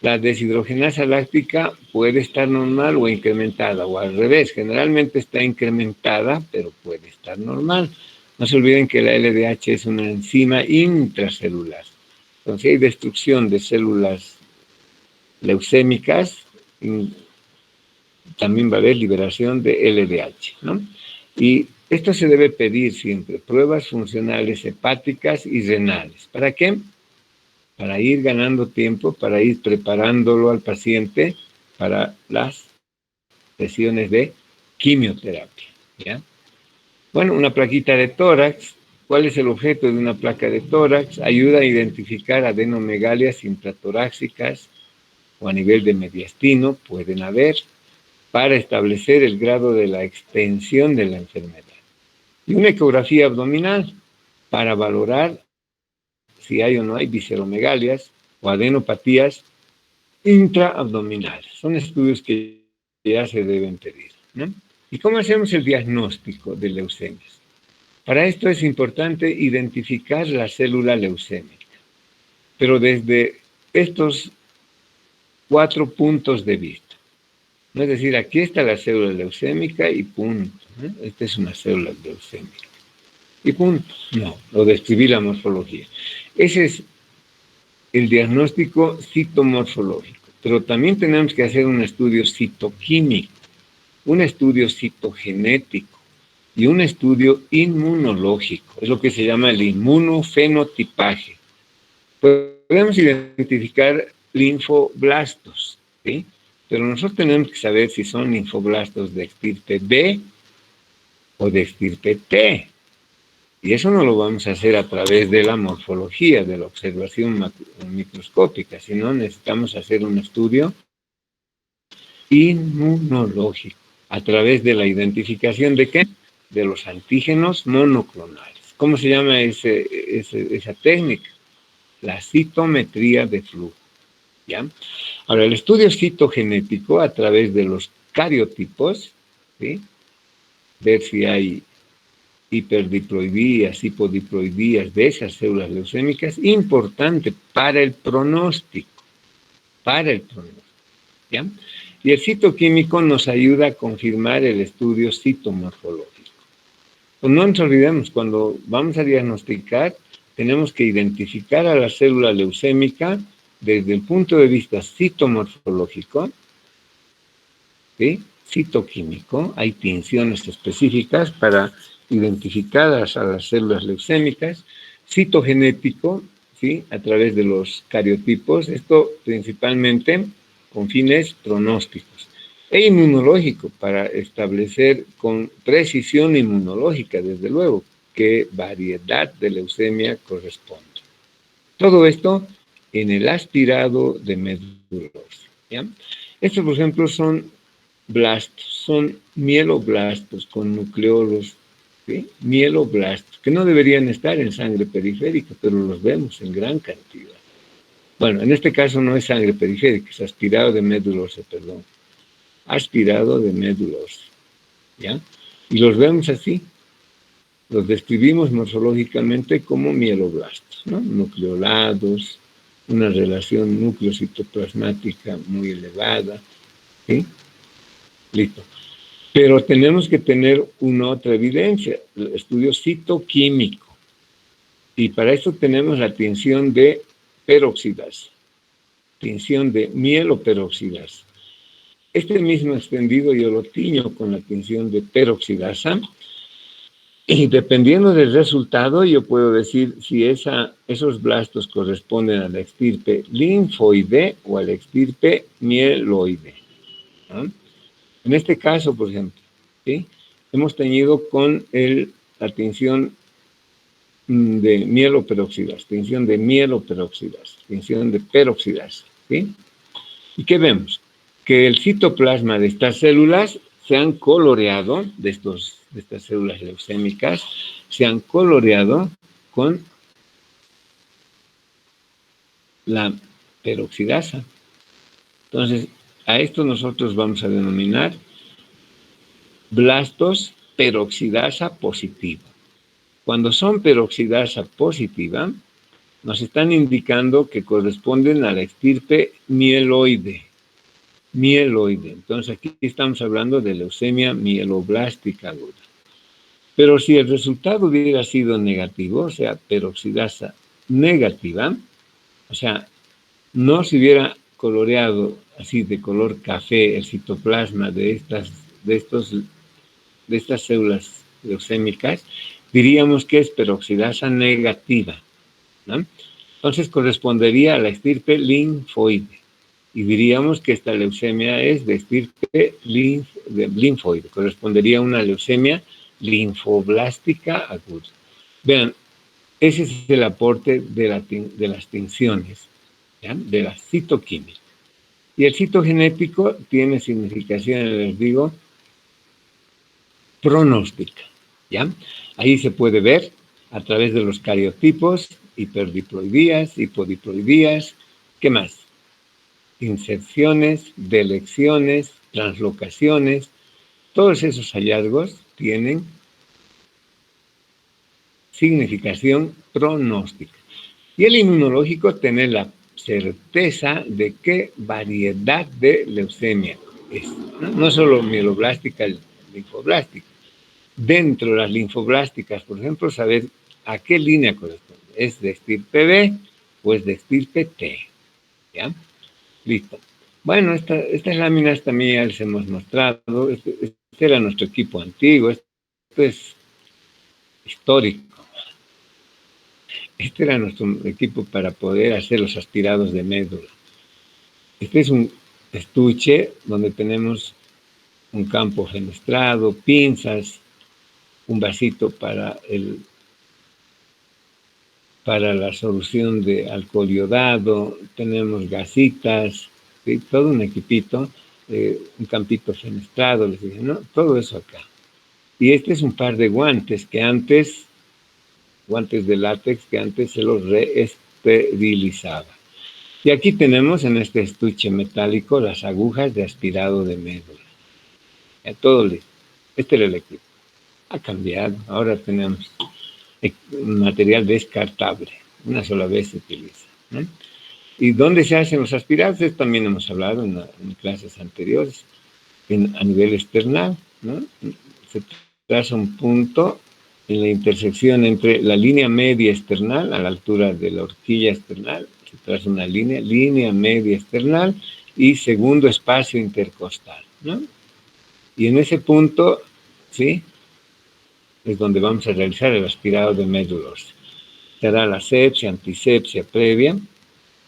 La deshidrogenasa láctica puede estar normal o incrementada, o al revés, generalmente está incrementada, pero puede estar normal. No se olviden que la LDH es una enzima intracelular. Entonces, si hay destrucción de células leucémicas, también va a haber liberación de LDH, ¿no? Y esto se debe pedir siempre, pruebas funcionales hepáticas y renales. ¿Para qué? Para ir ganando tiempo, para ir preparándolo al paciente para las sesiones de quimioterapia, ¿ya? Bueno, una plaquita de tórax. ¿Cuál es el objeto de una placa de tórax? Ayuda a identificar adenomegalias intratorácicas o a nivel de mediastino, pueden haber, para establecer el grado de la extensión de la enfermedad. Y una ecografía abdominal para valorar si hay o no hay visceromegalias o adenopatías intraabdominales. Son estudios que ya se deben pedir, ¿no? ¿Y cómo hacemos el diagnóstico de leucemias? Para esto es importante identificar la célula leucémica, pero desde estos 4 puntos de vista. ¿No? Es decir, aquí está la célula leucémica y punto, ¿no? Esta es una célula leucémica. Y punto. No, lo describí la morfología. Ese es el diagnóstico citomorfológico. Pero también tenemos que hacer un estudio citoquímico, un estudio citogenético y un estudio inmunológico. Es lo que se llama el inmunofenotipaje. Podemos identificar linfoblastos, ¿sí? Pero nosotros tenemos que saber si son linfoblastos de estirpe B o de estirpe T. Y eso no lo vamos a hacer a través de la morfología, de la observación microscópica, sino necesitamos hacer un estudio inmunológico a través de la identificación de ¿qué? De los antígenos monoclonales. ¿Cómo se llama esa técnica? La citometría de flujo. ¿Ya? Ahora, el estudio citogenético a través de los cariotipos, ¿sí? Ver si hay hiperdiploidías, hipodiploidías de esas células leucémicas, importante para el pronóstico, ¿ya? Y el citoquímico nos ayuda a confirmar el estudio citomorfológico. Pues no nos olvidemos, cuando vamos a diagnosticar, tenemos que identificar a la célula leucémica desde el punto de vista citomorfológico, ¿sí? Citoquímico, hay tinciones específicas para identificar a las células leucémicas, citogenético, ¿sí? A través de los cariotipos, esto principalmente con fines pronósticos, e inmunológico para establecer con precisión inmunológica, desde luego, qué variedad de leucemia corresponde. Todo esto en el aspirado de médula ósea, ¿ya? Estos, por ejemplo, son blastos, son mieloblastos con nucleolos, ¿sí? Mieloblastos, que no deberían estar en sangre periférica, pero los vemos en gran cantidad. Bueno, en este caso no es sangre periférica, es aspirado de médula ósea, perdón. Aspirado de médula ósea, ¿ya? Y los vemos así, los describimos morfológicamente como mieloblastos, ¿no? Nucleolados, una relación núcleo-citoplasmática muy elevada, ¿sí? Listo. Pero tenemos que tener una otra evidencia, el estudio citoquímico. Y para esto tenemos la tinción de peroxidasa, tinción de mieloperoxidasa. Este mismo extendido yo lo tiño con la tinción de peroxidasa y dependiendo del resultado yo puedo decir si esos blastos corresponden a la estirpe linfoide o a la estirpe mieloide, ¿no? En este caso, por ejemplo, ¿sí? Hemos teñido con la tinción de mieloperoxidasa, tinción de mieloperoxidasa, tinción de peroxidasa, ¿sí? ¿Y qué vemos? Que el citoplasma de estas células se han coloreado, de estas células leucémicas, se han coloreado con la peroxidasa. Entonces, a esto nosotros vamos a denominar blastos peroxidasa positiva. Cuando son peroxidasa positiva, nos están indicando que corresponden a la estirpe mieloide. Mieloide. Entonces, aquí estamos hablando de leucemia mieloblástica aguda. Pero si el resultado hubiera sido negativo, o sea, peroxidasa negativa, o sea, no se hubiera coloreado así de color café el citoplasma de estas células leucémicas, diríamos que es peroxidasa negativa, ¿no? Entonces correspondería a la estirpe linfoide y diríamos que esta leucemia es de estirpe linfoide, correspondería a una leucemia linfoblástica aguda. Vean, ese es el aporte de las tinciones, ¿ya? De la citoquímica. Y el citogenético tiene significación, les digo, pronóstica, ¿ya? Ahí se puede ver a través de los cariotipos, hiperdiploidías, hipodiploidías, ¿qué más? Inserciones, delecciones, translocaciones, todos esos hallazgos tienen significación pronóstica. Y el inmunológico tiene la certeza de qué variedad de leucemia es, ¿no? No solo mieloblástica, linfoblástica. Dentro de las linfoblásticas, por ejemplo, saber a qué línea corresponde. ¿Es de estirpe B o es de estirpe T? ¿Ya? Listo. Bueno, estas láminas también ya les hemos mostrado. Este era nuestro equipo antiguo. Esto es histórico. Este era nuestro equipo para poder hacer los aspirados de médula. Este es un estuche donde tenemos un campo fenestrado, pinzas, un vasito para la solución de alcohol iodado, tenemos gasitas, ¿sí? Todo un equipito, un campito fenestrado, les dije, ¿no? Todo eso acá. Y este es un par de guantes guantes de látex que antes se los reesterilizaba. Y aquí tenemos en este estuche metálico las agujas de aspirado de médula. Ya todo listo. Este era el equipo. Ha cambiado. Ahora tenemos material descartable. Una sola vez se utiliza, ¿no? ¿Y dónde se hacen los aspirados? Esto también hemos hablado en clases anteriores, a nivel external, ¿no? Se traza un punto en la intersección entre la línea media external, a la altura de la horquilla external, se traza una línea media external y segundo espacio intercostal, ¿no? Y en ese punto, ¿sí?, es donde vamos a realizar el aspirado de médula ósea. Se hará la asepsia, antisepsia previa,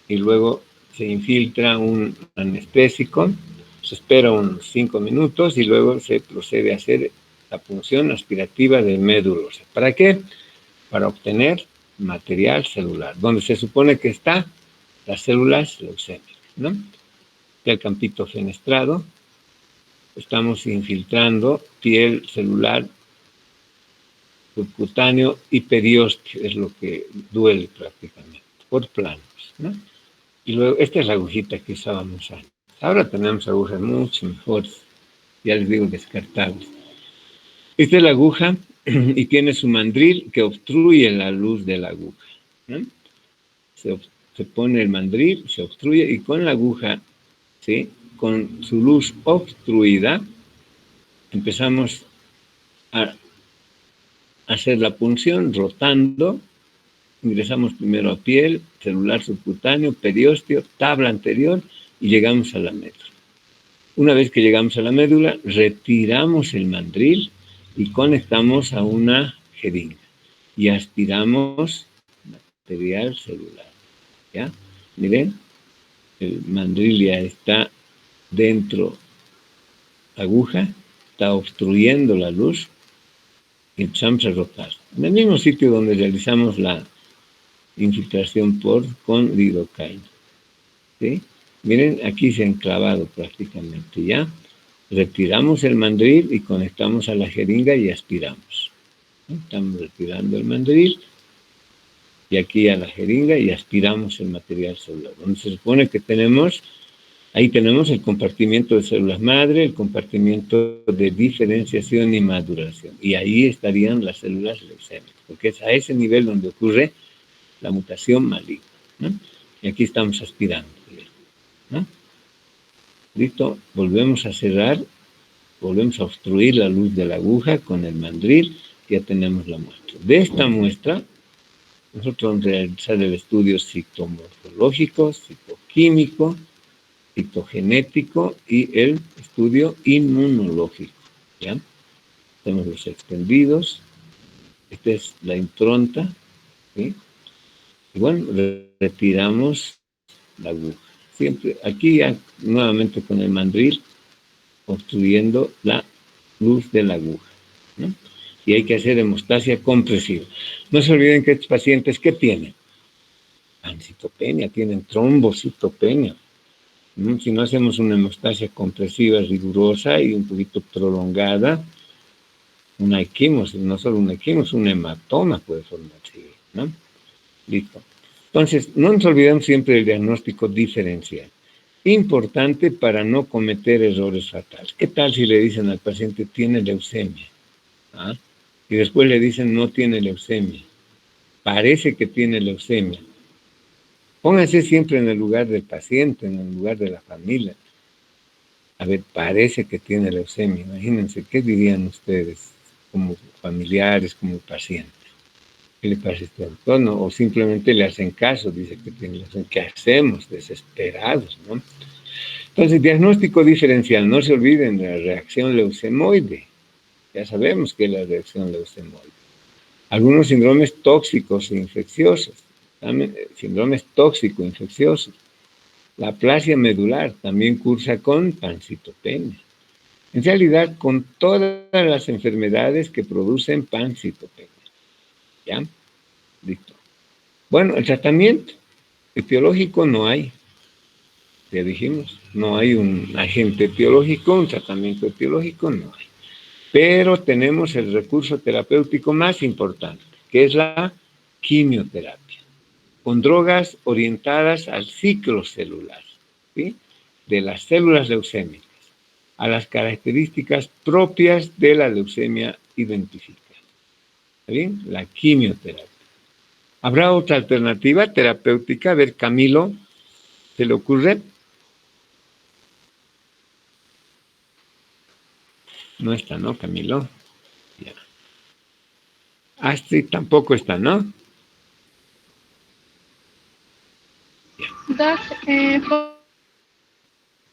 y luego se infiltra un anestésico, se espera unos 5 minutos y luego se procede a hacer la punción aspirativa del médula ósea. ¿Para qué? Para obtener material celular, donde se supone que están las células leucémicas, ¿no? El campito fenestrado, estamos infiltrando piel celular, subcutáneo y periósteo, es lo que duele prácticamente, por planos, ¿no? Y luego, esta es la agujita que usábamos antes. Ahora tenemos agujas mucho mejores, ya les digo, descartables. Esta es la aguja y tiene su mandril que obstruye la luz de la aguja, ¿no? Se pone el mandril, se obstruye y con la aguja, ¿sí?, con su luz obstruida, empezamos a hacer la punción rotando. Ingresamos primero a piel, celular subcutáneo, periósteo, tabla anterior y llegamos a la médula. Una vez que llegamos a la médula, retiramos el mandril y conectamos a una jeringa y aspiramos material celular, ¿ya? Miren, el mandril ya está dentro, la aguja está obstruyendo la luz y empezamos a rotar. En el mismo sitio donde realizamos la infiltración con lidocaína, ¿sí? Miren, aquí se ha enclavado prácticamente ya. Retiramos el mandril y conectamos a la jeringa y aspiramos. Estamos retirando el mandril y aquí a la jeringa y aspiramos el material celular. Donde se supone que ahí tenemos el compartimiento de células madre, el compartimiento de diferenciación y maduración. Y ahí estarían las células leucémicas, porque es a ese nivel donde ocurre la mutación maligna, ¿no? Y aquí estamos aspirando, ¿no? Listo, volvemos a cerrar, volvemos a obstruir la luz de la aguja con el mandril, ya tenemos la muestra. De esta muestra, nosotros vamos a realizar el estudio citomorfológico, citoquímico, citogenético y el estudio inmunológico, ¿ya? Tenemos los extendidos, esta es la impronta, ¿sí? Y bueno, retiramos la aguja. Siempre, aquí ya nuevamente con el mandril, obstruyendo la luz de la aguja, ¿no? Y hay que hacer hemostasia compresiva. No se olviden que estos pacientes, ¿qué tienen? Pancitopenia, tienen trombocitopenia. Si no hacemos una hemostasia compresiva rigurosa y un poquito prolongada, una equimosis, no solo una equimosis, un hematoma puede formarse, ¿no? Listo. Entonces, no nos olvidemos siempre del diagnóstico diferencial. Importante para no cometer errores fatales. ¿Qué tal si le dicen al paciente tiene leucemia? ¿Ah? Y después le dicen no tiene leucemia. Parece que tiene leucemia. Pónganse siempre en el lugar del paciente, en el lugar de la familia. A ver, parece que tiene leucemia. Imagínense, ¿qué dirían ustedes como familiares, como pacientes? ¿Qué le pasa a este doctor? ¿No? O simplemente le hacen caso, dice que tiene leucemia. ¿Qué hacemos? Desesperados, ¿no? Entonces, diagnóstico diferencial. No se olviden de la reacción leucemoide. Ya sabemos que es la reacción leucemoide. Algunos síndromes tóxicos e infecciosos. Síndromes tóxico-infecciosos. La aplasia medular también cursa con pancitopenia. En realidad, con todas las enfermedades que producen pancitopenia. ¿Ya? Listo. Bueno, el tratamiento etiológico no hay. Ya dijimos, no hay un agente etiológico, un tratamiento etiológico no hay. Pero tenemos el recurso terapéutico más importante, que es la quimioterapia, con drogas orientadas al ciclo celular, ¿sí?, de las células leucémicas, a las características propias de la leucemia identificada. ¿Está bien? La quimioterapia. ¿Habrá otra alternativa terapéutica? A ver, Camilo, ¿Se le ocurre? No está, ¿no, Camilo? Ya. Astrid tampoco está, ¿no? Doc, Camilo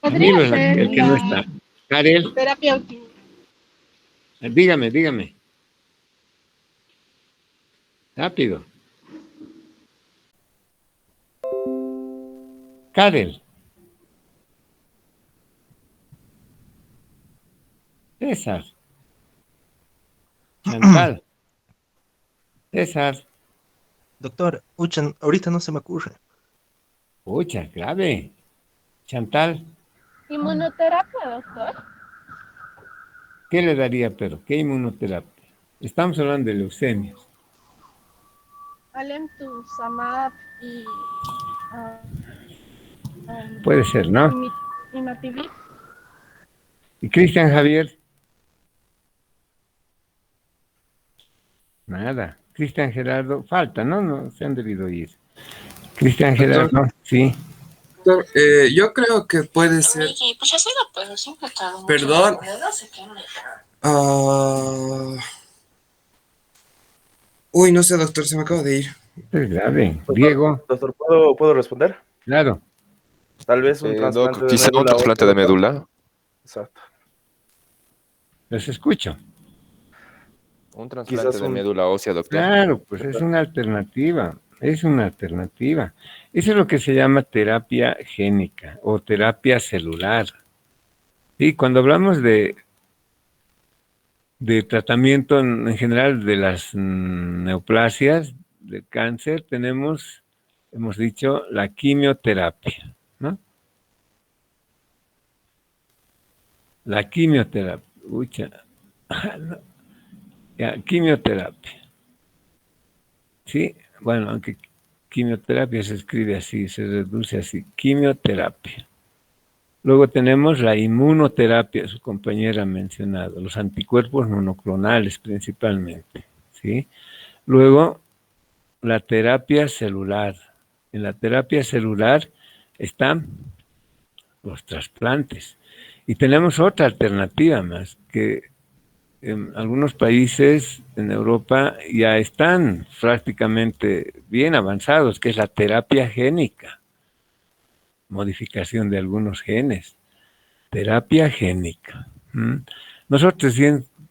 podría es ser el que no está. Karel, terapia óptima. dígame. Rápido. Karel. César. Chantal. César. Doctor, Uchan, ahorita no se me ocurre. Pucha, grave. Chantal, Inmunoterapia, doctor. ¿qué le daría, pero? ¿Qué inmunoterapia? Estamos hablando de leucemias. Alemtuzumab y Puede ser, ¿no? imatinib. ¿Y Cristian Javier? Nada. Cristian Gerardo, falta, ¿no? No se han debido ir. Cristian Gerardo, sí. Doctor, yo creo que puede ser. Perdón. Uy, no sé, doctor, se me acaba de ir. Es grave. Diego. Doctor, ¿puedo responder? Claro. Tal vez un trasplante de quizá un médula trasplante de ósea, médula. Exacto. Los escucho. Un trasplante de médula ósea, doctor. Claro, pues es una alternativa. Es una alternativa. Eso es lo que se llama terapia génica o terapia celular. Y cuando hablamos de tratamiento en general de las neoplasias, del cáncer, hemos dicho, la quimioterapia, ¿no? La quimioterapia. Quimioterapia. Sí, bueno, aunque quimioterapia se escribe así, se reduce así, quimioterapia. Luego tenemos la inmunoterapia, su compañera ha mencionado, los anticuerpos monoclonales principalmente, ¿sí? Luego, la terapia celular. En la terapia celular están los trasplantes. Y tenemos otra alternativa más, que en algunos países en Europa ya están prácticamente bien avanzados, que es la terapia génica, modificación de algunos genes, terapia génica. Nosotros,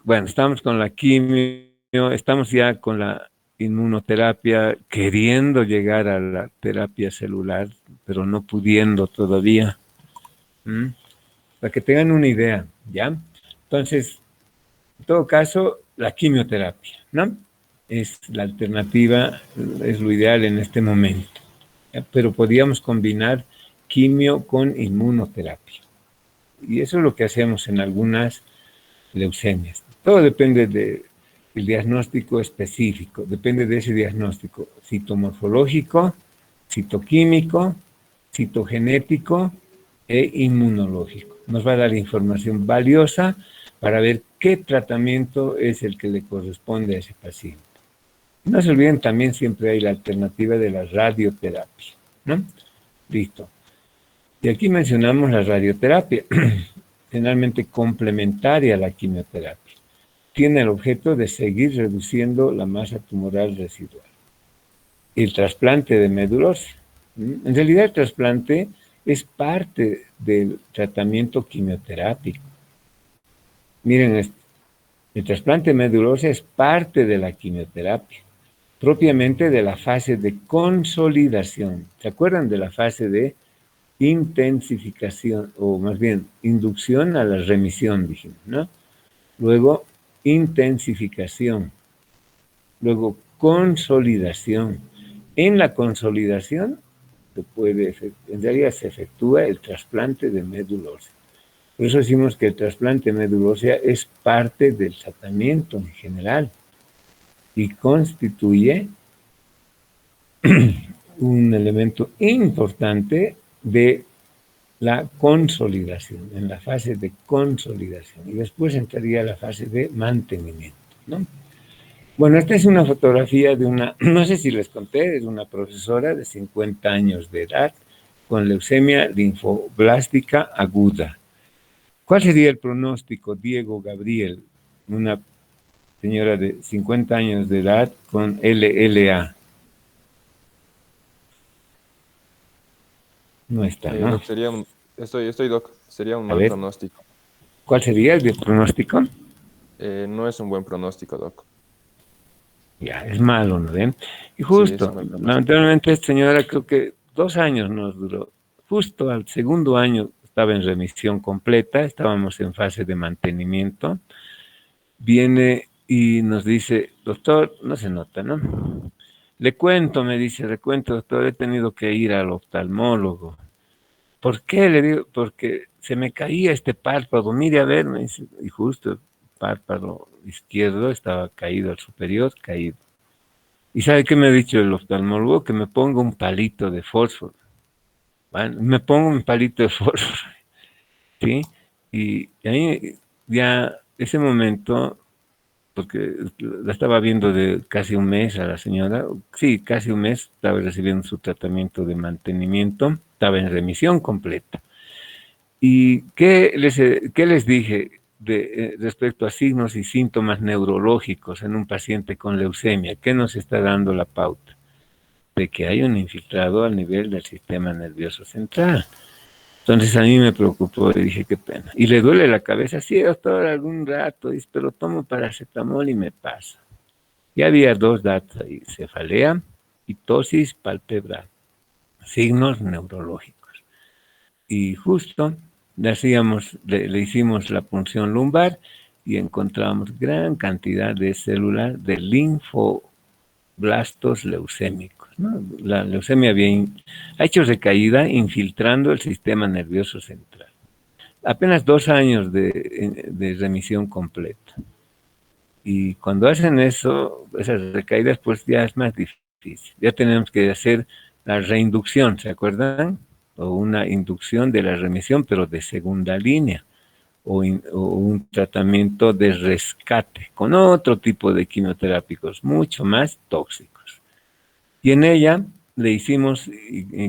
bueno, estamos con la quimio, estamos ya con la inmunoterapia, queriendo llegar a la terapia celular, pero no pudiendo todavía. Para que tengan una idea, ¿ya? Entonces, en todo caso, la quimioterapia, ¿no? Es la alternativa, es lo ideal en este momento. ¿Ya? Pero podríamos combinar quimio con inmunoterapia. Y eso es lo que hacemos en algunas leucemias. Todo depende del diagnóstico específico, depende de ese diagnóstico citomorfológico, citoquímico, citogenético e inmunológico. Nos va a dar información valiosa para ver qué tratamiento es el que le corresponde a ese paciente. No se olviden, también siempre hay la alternativa de la radioterapia, ¿no? Listo. Y aquí mencionamos la radioterapia, generalmente complementaria a la quimioterapia. Tiene el objeto de seguir reduciendo la masa tumoral residual. El trasplante de médula ósea. En realidad el trasplante es parte del tratamiento quimioterápico. Miren esto, el trasplante de médula ósea es parte de la quimioterapia, propiamente de la fase de consolidación. ¿Se acuerdan de la fase de intensificación, o más bien, inducción a la remisión, dijimos, ¿no? Luego, intensificación. Luego, consolidación. En la consolidación, en realidad se efectúa el trasplante de médula ósea. Por eso decimos que el trasplante de médula ósea es parte del tratamiento en general y constituye un elemento importante de la consolidación, en la fase de consolidación. Y después entraría la fase de mantenimiento, ¿no? Bueno, esta es una fotografía de una, no sé si les conté, es una profesora de 50 años de edad con leucemia linfoblástica aguda. ¿Cuál sería el pronóstico, Diego Gabriel, una señora de 50 años de edad con LLA? No está, ¿no? Doc, estoy, Doc. Sería un A mal ver. pronóstico. ¿Cuál sería el pronóstico? No es un buen pronóstico, Doc. Ya, es malo, ¿no ven? Y justo, es un mal pronóstico. lamentablemente esta señora creo que 2 años nos duró. Justo al segundo año estaba en remisión completa, estábamos en fase de mantenimiento. Viene y nos dice, doctor, no se nota, ¿no? Le cuento, me dice, le cuento, doctor, he tenido que ir al oftalmólogo. ¿Por qué? Le digo, porque se me caía este párpado, mire a ver, me dice, y justo el párpado izquierdo estaba caído al superior, caído. ¿Y sabe qué me ha dicho el oftalmólogo? Que me ponga un palito de fósforo. ¿Vale? Me pongo un palito de fósforo, ¿sí? Y ahí ya, ese momento, porque la estaba viendo de casi un mes a la señora, sí, casi un mes, estaba recibiendo su tratamiento de mantenimiento, estaba en remisión completa. ¿Y qué les dije respecto a signos y síntomas neurológicos en un paciente con leucemia? ¿Qué nos está dando la pauta? De que hay un infiltrado al nivel del sistema nervioso central. Entonces a mí me preocupó y dije, qué pena. Y le duele la cabeza, sí, doctor, algún rato, dice, pero tomo paracetamol y me pasa. Y había 2 datos ahí, cefalea y tosis palpebral, signos neurológicos. Y justo le hicimos la punción lumbar y encontramos gran cantidad de células de linfoblastos leucémicos, ¿no? La leucemia ha hecho recaída infiltrando el sistema nervioso central. Apenas 2 años de remisión completa. Y cuando hacen eso, esas recaídas, pues ya es más difícil. Ya tenemos que hacer la reinducción, ¿se acuerdan? O una inducción de la remisión, pero de segunda línea. O un tratamiento de rescate con otro tipo de quimioterápicos mucho más tóxicos. Y en ella le hicimos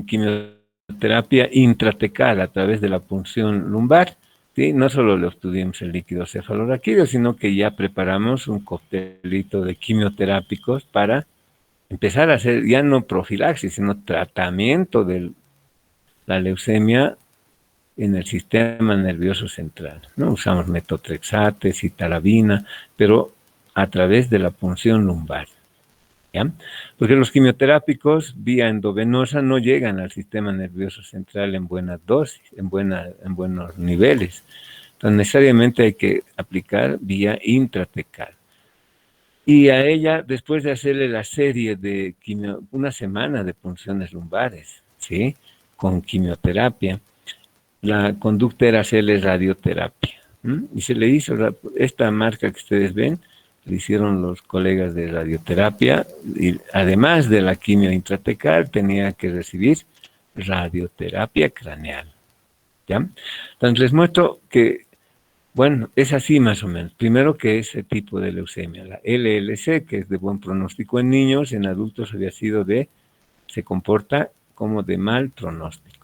quimioterapia intratecal a través de la punción lumbar, ¿sí? No solo le obtuvimos el líquido cefalorraquídeo, sino que ya preparamos un coctelito de quimioterápicos para empezar a hacer ya no profilaxis, sino tratamiento de la leucemia en el sistema nervioso central, ¿no? Usamos metotrexate, citarabina, pero a través de la punción lumbar, ¿ya? Porque los quimioterápicos vía endovenosa no llegan al sistema nervioso central en buenas dosis, en buenos niveles. Entonces necesariamente hay que aplicar vía intratecal. Y a ella, después de hacerle la serie de una semana de punciones lumbares, ¿sí? Con quimioterapia, la conducta era hacerle radioterapia. Y se le hizo esta marca que ustedes ven, le hicieron los colegas de radioterapia, y además de la quimio intratecal, tenía que recibir radioterapia craneal. ¿Ya? Entonces les muestro que, bueno, es así más o menos. Primero que ese tipo de leucemia, la LLC, que es de buen pronóstico en niños, en adultos se comporta como de mal pronóstico.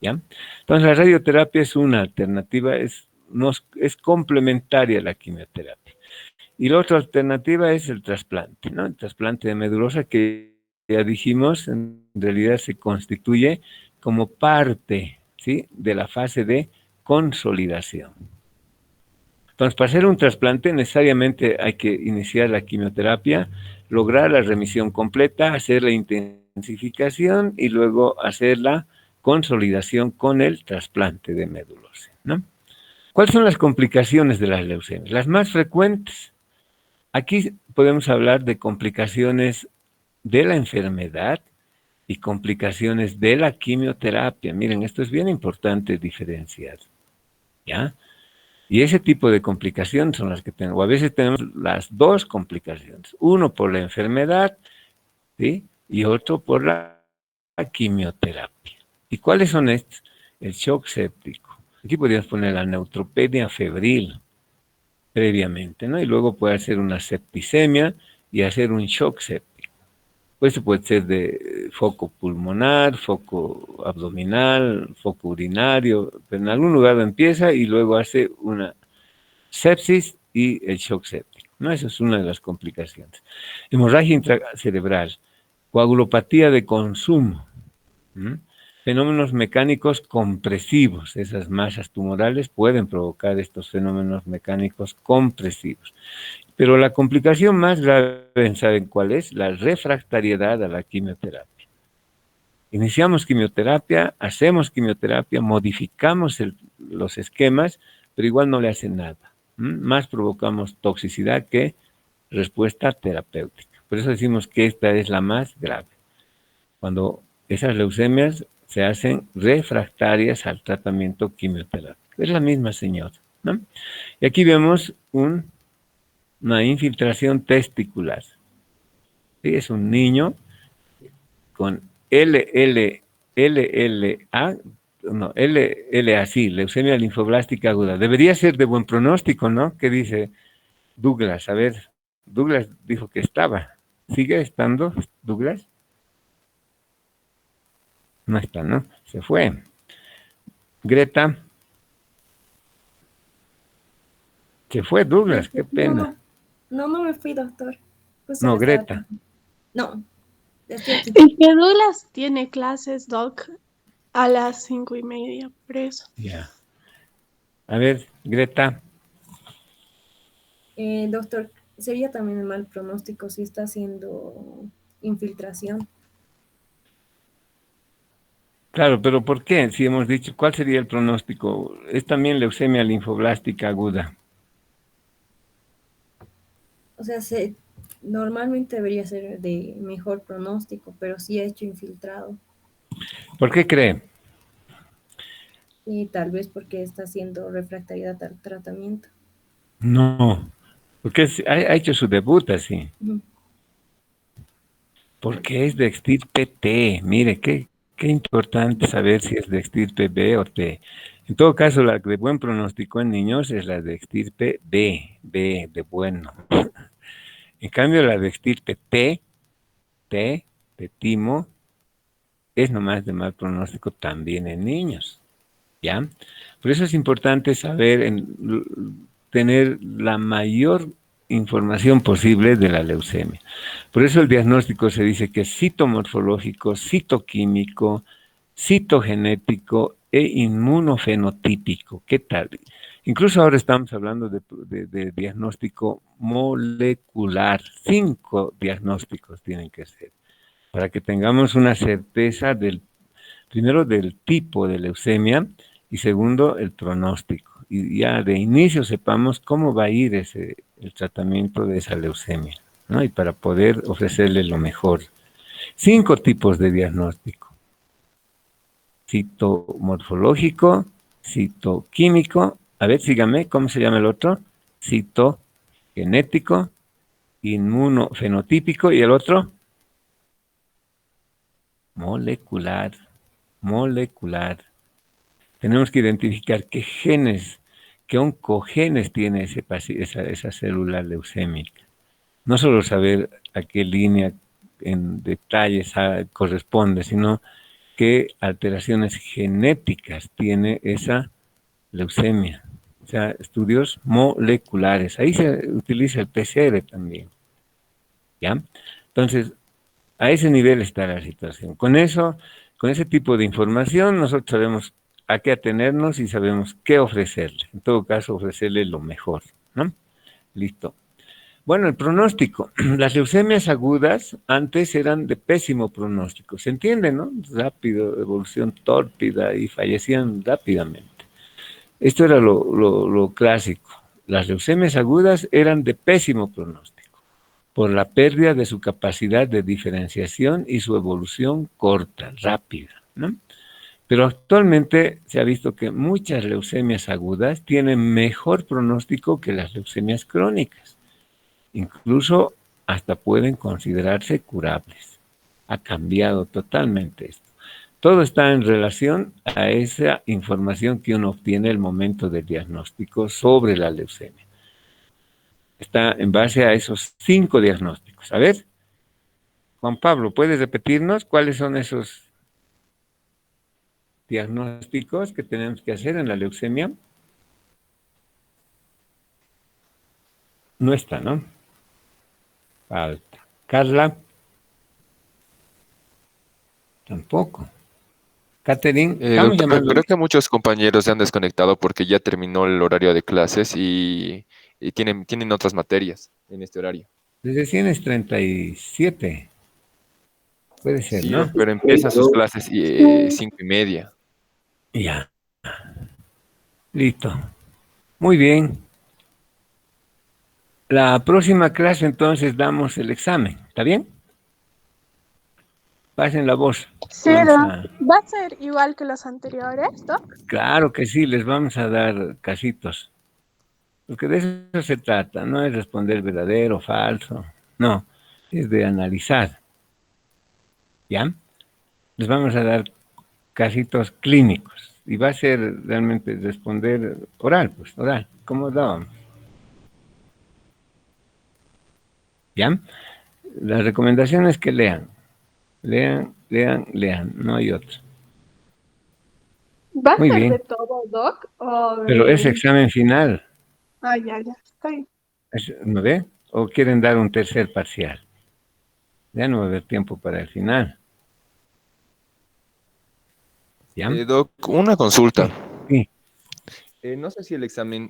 ¿Ya? Entonces la radioterapia es una alternativa, es complementaria a la quimioterapia. Y la otra alternativa es el trasplante, ¿no? El trasplante de medulosa, que ya dijimos, en realidad se constituye como parte, ¿sí?, de la fase de consolidación. Entonces, para hacer un trasplante necesariamente hay que iniciar la quimioterapia, lograr la remisión completa, hacer la intensificación y luego hacer la consolidación con el trasplante de médula ósea, ¿no? ¿Cuáles son las complicaciones de las leucemias? Las más frecuentes. Aquí podemos hablar de complicaciones de la enfermedad y complicaciones de la quimioterapia. Miren, esto es bien importante diferenciar, ¿ya? Y ese tipo de complicaciones son las que tenemos. O a veces tenemos las 2 complicaciones. Uno por la enfermedad, ¿sí?, y otro por la quimioterapia. ¿Y cuáles son estos? El shock séptico. Aquí podríamos poner la neutropenia febril previamente, ¿no? Y luego puede hacer una septicemia y hacer un shock séptico. Pues puede ser de foco pulmonar, foco abdominal, foco urinario, pero en algún lugar empieza y luego hace una sepsis y el shock séptico, ¿no? Esa es una de las complicaciones. Hemorragia intracerebral, coagulopatía de consumo, fenómenos mecánicos compresivos. Esas masas tumorales pueden provocar estos fenómenos mecánicos compresivos. Pero la complicación más grave, ¿saben cuál es? La refractariedad a la quimioterapia. Iniciamos quimioterapia, hacemos quimioterapia, modificamos los esquemas, pero igual no le hace nada. Más provocamos toxicidad que respuesta terapéutica. Por eso decimos que esta es la más grave. Cuando esas leucemias se hacen refractarias al tratamiento quimioterápico. Es la misma señora, ¿no? Y aquí vemos una infiltración testicular. ¿Sí? Es un niño con LLA, sí, leucemia linfoblástica aguda. Debería ser de buen pronóstico, ¿no? ¿Qué dice Douglas? A ver, Douglas dijo que estaba. ¿Sigue estando Douglas? No está, ¿no? Se fue. Greta. Se fue Douglas, qué pena. No me fui, doctor. No, Greta. No, estoy aquí. Es que Douglas tiene clases, Doc, a las 5:30, por eso. Ya. A ver, Greta. Doctor, sería también un mal pronóstico si está haciendo infiltración. Claro, pero ¿por qué? Si hemos dicho, ¿cuál sería el pronóstico? Es también leucemia linfoblástica aguda. O sea, normalmente debería ser de mejor pronóstico, pero sí ha hecho infiltrado. ¿Por qué cree? Y tal vez porque está haciendo refractariedad al tratamiento. No, porque ha hecho su debut así. Ujú. Porque es de extirpe T. Mire, qué importante saber si es de extirpe B o T. En todo caso, la de buen pronóstico en niños es la de extirpe B de bueno. En cambio, la de extirpe T, de timo, es nomás de mal pronóstico también en niños, ¿ya? Por eso es importante saber, tener la mayor información posible de la leucemia. Por eso el diagnóstico se dice que es citomorfológico, citoquímico, citogenético e inmunofenotípico. ¿Qué tal? Incluso ahora estamos hablando de diagnóstico molecular. 5 diagnósticos tienen que ser, para que tengamos una certeza primero del tipo de leucemia y segundo el pronóstico. Y ya de inicio sepamos cómo va a ir el tratamiento de esa leucemia, ¿no? Y para poder ofrecerle lo mejor. 5 tipos de diagnóstico: citomorfológico, citoquímico, a ver, sígame, ¿cómo se llama el otro? Citogenético, inmunofenotípico, ¿y el otro? Molecular. Tenemos que identificar qué genes, qué oncogenes tiene esa célula leucémica. No solo saber a qué línea en detalles corresponde, sino qué alteraciones genéticas tiene esa leucemia. O sea, estudios moleculares. Ahí se utiliza el PCR también, ¿ya? Entonces, a ese nivel está la situación. Con ese tipo de información, nosotros sabemos a qué atenernos y sabemos qué ofrecerle. En todo caso, ofrecerle lo mejor, ¿no? Listo. Bueno, el pronóstico. Las leucemias agudas antes eran de pésimo pronóstico. ¿Se entiende, no? Rápido, evolución tórpida y fallecían rápidamente. Esto era lo clásico. Las leucemias agudas eran de pésimo pronóstico por la pérdida de su capacidad de diferenciación y su evolución corta, rápida, ¿no? Pero actualmente se ha visto que muchas leucemias agudas tienen mejor pronóstico que las leucemias crónicas. Incluso hasta pueden considerarse curables. Ha cambiado totalmente esto. Todo está en relación a esa información que uno obtiene al momento del diagnóstico sobre la leucemia. Está en base a esos 5 diagnósticos. A ver, Juan Pablo, ¿puedes repetirnos cuáles son esos diagnósticos que tenemos que hacer en la leucemia? No está, ¿no? Falta. Carla. Tampoco. Catherine, estamos Doctor, llamando. creo que muchos compañeros se han desconectado porque ya terminó el horario de clases y tienen otras materias en este horario. Desde 100 es 37. Puede ser, Sí, ¿no? pero empieza sus clases 5:30. Ya. Listo. Muy bien. La próxima clase entonces damos el examen. ¿Está bien? Pasen la voz. Sí, Vamos Doc. ¿Va a ser igual que los anteriores, Doc? Claro que sí, les vamos a dar casitos. Porque de eso se trata, no es responder verdadero o falso. No, es de analizar. ¿Ya? Les vamos a dar casitos clínicos. Y va a ser realmente responder oral, pues, oral, como dábamos. ¿Ya? La recomendación es que lean. Lean, lean, lean. No hay otro. ¿Va a Muy ser bien. de todo, Doc? ¿O de... Pero es examen final. Ah, ya, está bien. ¿No ve? ¿O quieren dar un tercer parcial? Ya no va a haber tiempo para el final. ¿Ya? Doc, una consulta. Sí. No sé si el examen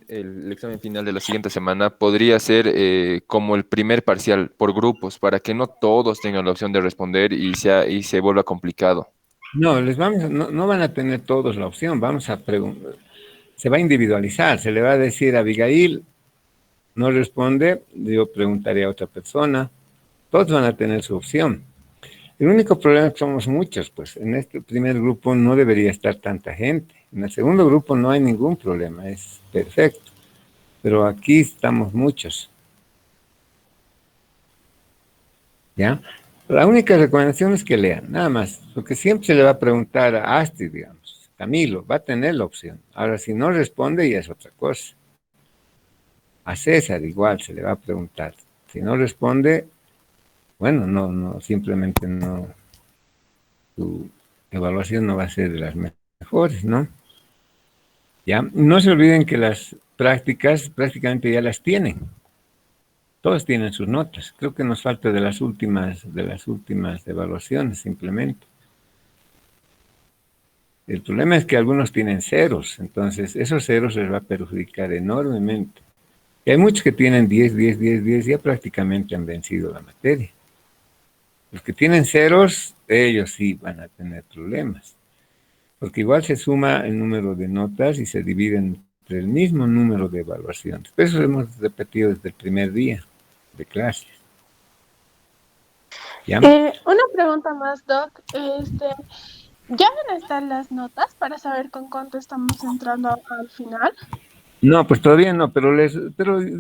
final de la siguiente semana podría ser como el primer parcial por grupos, para que no todos tengan la opción de responder y se vuelva complicado. No, no van a tener todos la opción. Vamos a preguntar. Se va a individualizar. Se le va a decir a Abigail, no responde, yo preguntaré a otra persona. Todos van a tener su opción. El único problema es que somos muchos, pues en este primer grupo no debería estar tanta gente. En el segundo grupo no hay ningún problema, es perfecto. Pero aquí estamos muchos. ¿Ya? La única recomendación es que lean, nada más. Porque siempre se le va a preguntar a Astrid, digamos. Camilo, va a tener la opción. Ahora, si no responde, ya es otra cosa. A César igual se le va a preguntar. Si no responde, bueno, no, simplemente no. Tu evaluación no va a ser de las mejores, ¿no? Ya, no se olviden que las prácticas prácticamente ya las tienen. Todos tienen sus notas. Creo que nos falta de las últimas evaluaciones, simplemente. El problema es que algunos tienen ceros, entonces esos ceros les va a perjudicar enormemente. Y hay muchos que tienen 10, ya prácticamente han vencido la materia. Los que tienen ceros, ellos sí van a tener problemas. Porque igual se suma el número de notas y se dividen entre el mismo número de evaluaciones. Eso lo hemos repetido desde el primer día de clases. ¿Ya? Una pregunta más, Doc. ¿Ya van a estar las notas para saber con cuánto estamos entrando al final? No, pues todavía no, pero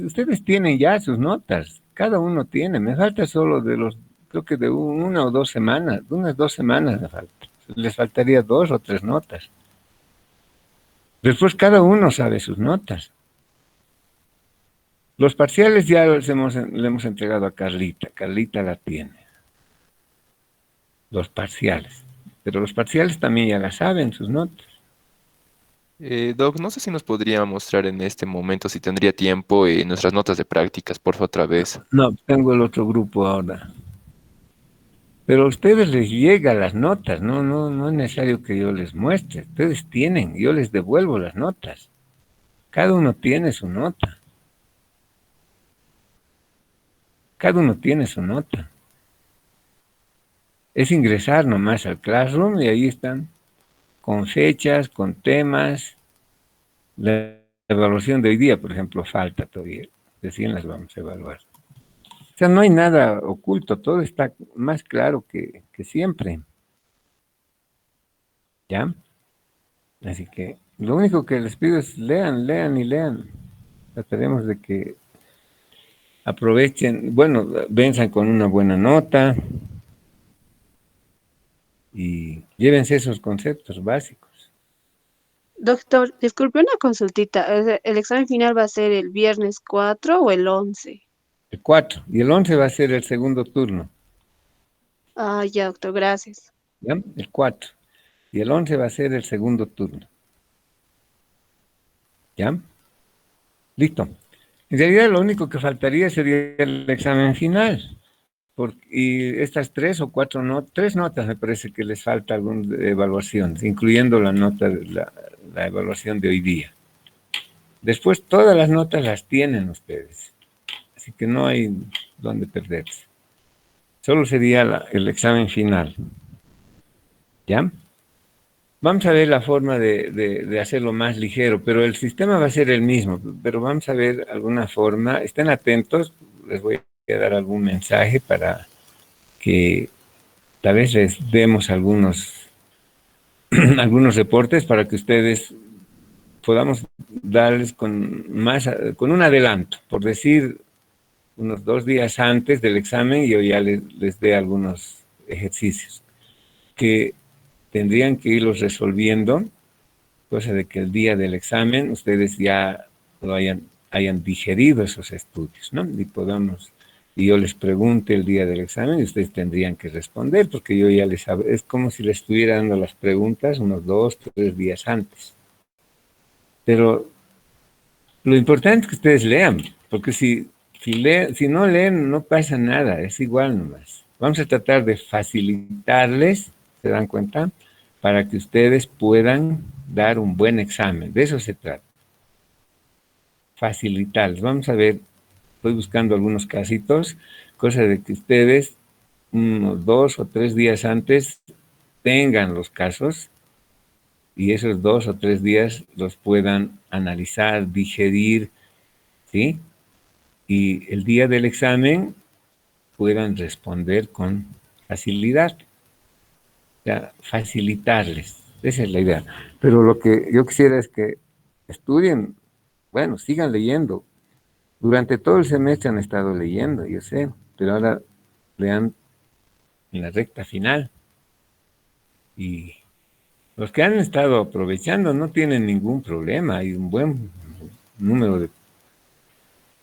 ustedes tienen ya sus notas. Cada uno tiene. Me falta solo creo que de una o 2 semanas. Unas 2 semanas me falta. Les faltaría 2 o 3 notas. Después cada uno sabe sus notas. Los parciales ya le hemos entregado a Carlita. Carlita la tiene. Los parciales. Pero los parciales también ya la saben, sus notas. Doc, no sé si nos podría mostrar en este momento, si tendría tiempo, nuestras notas de prácticas, por favor, otra vez. No, tengo el otro grupo ahora. Pero a ustedes les llegan las notas, no es necesario que yo les muestre. Ustedes tienen, yo les devuelvo las notas. Cada uno tiene su nota. Cada uno tiene su nota. Es ingresar nomás al Classroom y ahí están, con fechas, con temas. La evaluación de hoy día, por ejemplo, falta todavía. Recién las vamos a evaluar. O sea, no hay nada oculto, todo está más claro que siempre. ¿Ya? Así que lo único que les pido es lean y lean. Trataremos de que aprovechen, bueno, venzan con una buena nota y llévense esos conceptos básicos. Doctor, disculpe una consultita. ¿El examen final va a ser el viernes 4 o el 11? El 4 y el 11 va a ser el segundo turno. Ah, ya, doctor, gracias. ¿Ya? El 4. Y el 11 va a ser el segundo turno. ¿Ya? Listo. En realidad lo único que faltaría sería el examen final. Y estas 3 o 4 notas, 3 notas me parece que les falta alguna evaluación, incluyendo la nota de la evaluación de hoy día. Después todas las notas las tienen ustedes, así que no hay dónde perderse. Solo sería el examen final. ¿Ya? Vamos a ver la forma de hacerlo más ligero, pero el sistema va a ser el mismo, pero vamos a ver alguna forma. Estén atentos, les voy a dar algún mensaje para que tal vez les demos algunos reportes para que ustedes podamos darles con un adelanto, por decir unos 2 días antes del examen, yo ya les dé algunos ejercicios que tendrían que irlos resolviendo, cosa de que el día del examen ustedes ya lo hayan digerido esos estudios, ¿no? Y yo les pregunte el día del examen y ustedes tendrían que responder, porque yo ya les es como si les estuviera dando las preguntas unos 2, 3 días antes. Pero lo importante es que ustedes lean, porque si no leen, no pasa nada, es igual nomás. Vamos a tratar de facilitarles, ¿se dan cuenta? Para que ustedes puedan dar un buen examen. De eso se trata. Facilitarles. Vamos a ver, estoy buscando algunos casitos, cosa de que ustedes unos 2 o 3 días antes tengan los casos y esos 2 o 3 días los puedan analizar, digerir, ¿sí? Y el día del examen puedan responder con facilidad. O sea, facilitarles. Esa es la idea. Pero lo que yo quisiera es que estudien, bueno, sigan leyendo. Durante todo el semestre han estado leyendo, yo sé, pero ahora lean en la recta final. Y los que han estado aprovechando no tienen ningún problema. Hay un buen número de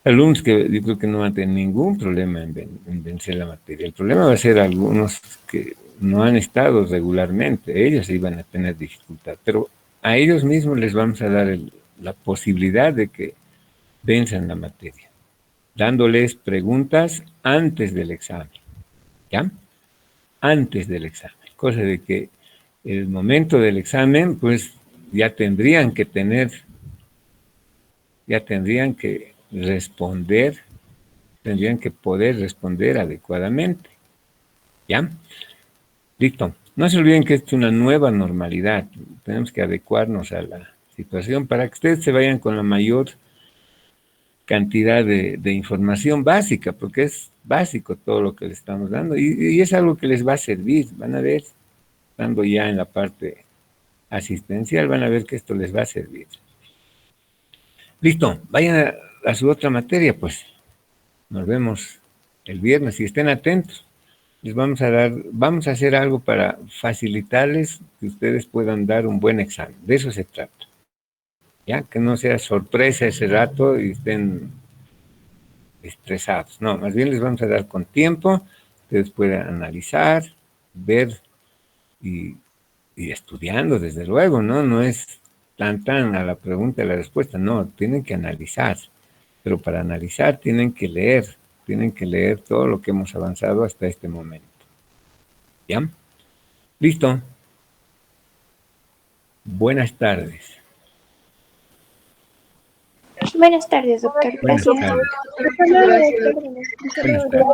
alumnos que yo creo que no van a tener ningún problema en vencer la materia. El problema va a ser algunos que no han estado regularmente. Ellos iban a tener dificultad. Pero a ellos mismos les vamos a dar la posibilidad de que venzan la materia, dándoles preguntas antes del examen. ¿Ya? Antes del examen. Cosa de que el momento del examen, pues ya tendrían que responder, tendrían que poder responder adecuadamente. ¿Ya? Listo. No se olviden que esto es una nueva normalidad. Tenemos que adecuarnos a la situación para que ustedes se vayan con la mayor cantidad de información básica, porque es básico todo lo que les estamos dando y es algo que les va a servir. Van a ver, estando ya en la parte asistencial, van a ver que esto les va a servir. Listo, vayan a su otra materia, pues. Nos vemos el viernes y estén atentos. Les vamos a hacer algo para facilitarles que ustedes puedan dar un buen examen. De eso se trata. Ya, que no sea sorpresa ese rato y estén estresados. No, más bien les vamos a dar con tiempo, ustedes puedan analizar, ver y estudiando, desde luego, ¿no? No es tan a la pregunta y la respuesta, no, tienen que analizar, pero para analizar tienen que leer todo lo que hemos avanzado hasta este momento. ¿Ya? Listo. Buenas tardes. Buenas tardes, doctor. Buenas Gracias. tardes. Hasta luego, doctor. Buenas tardes.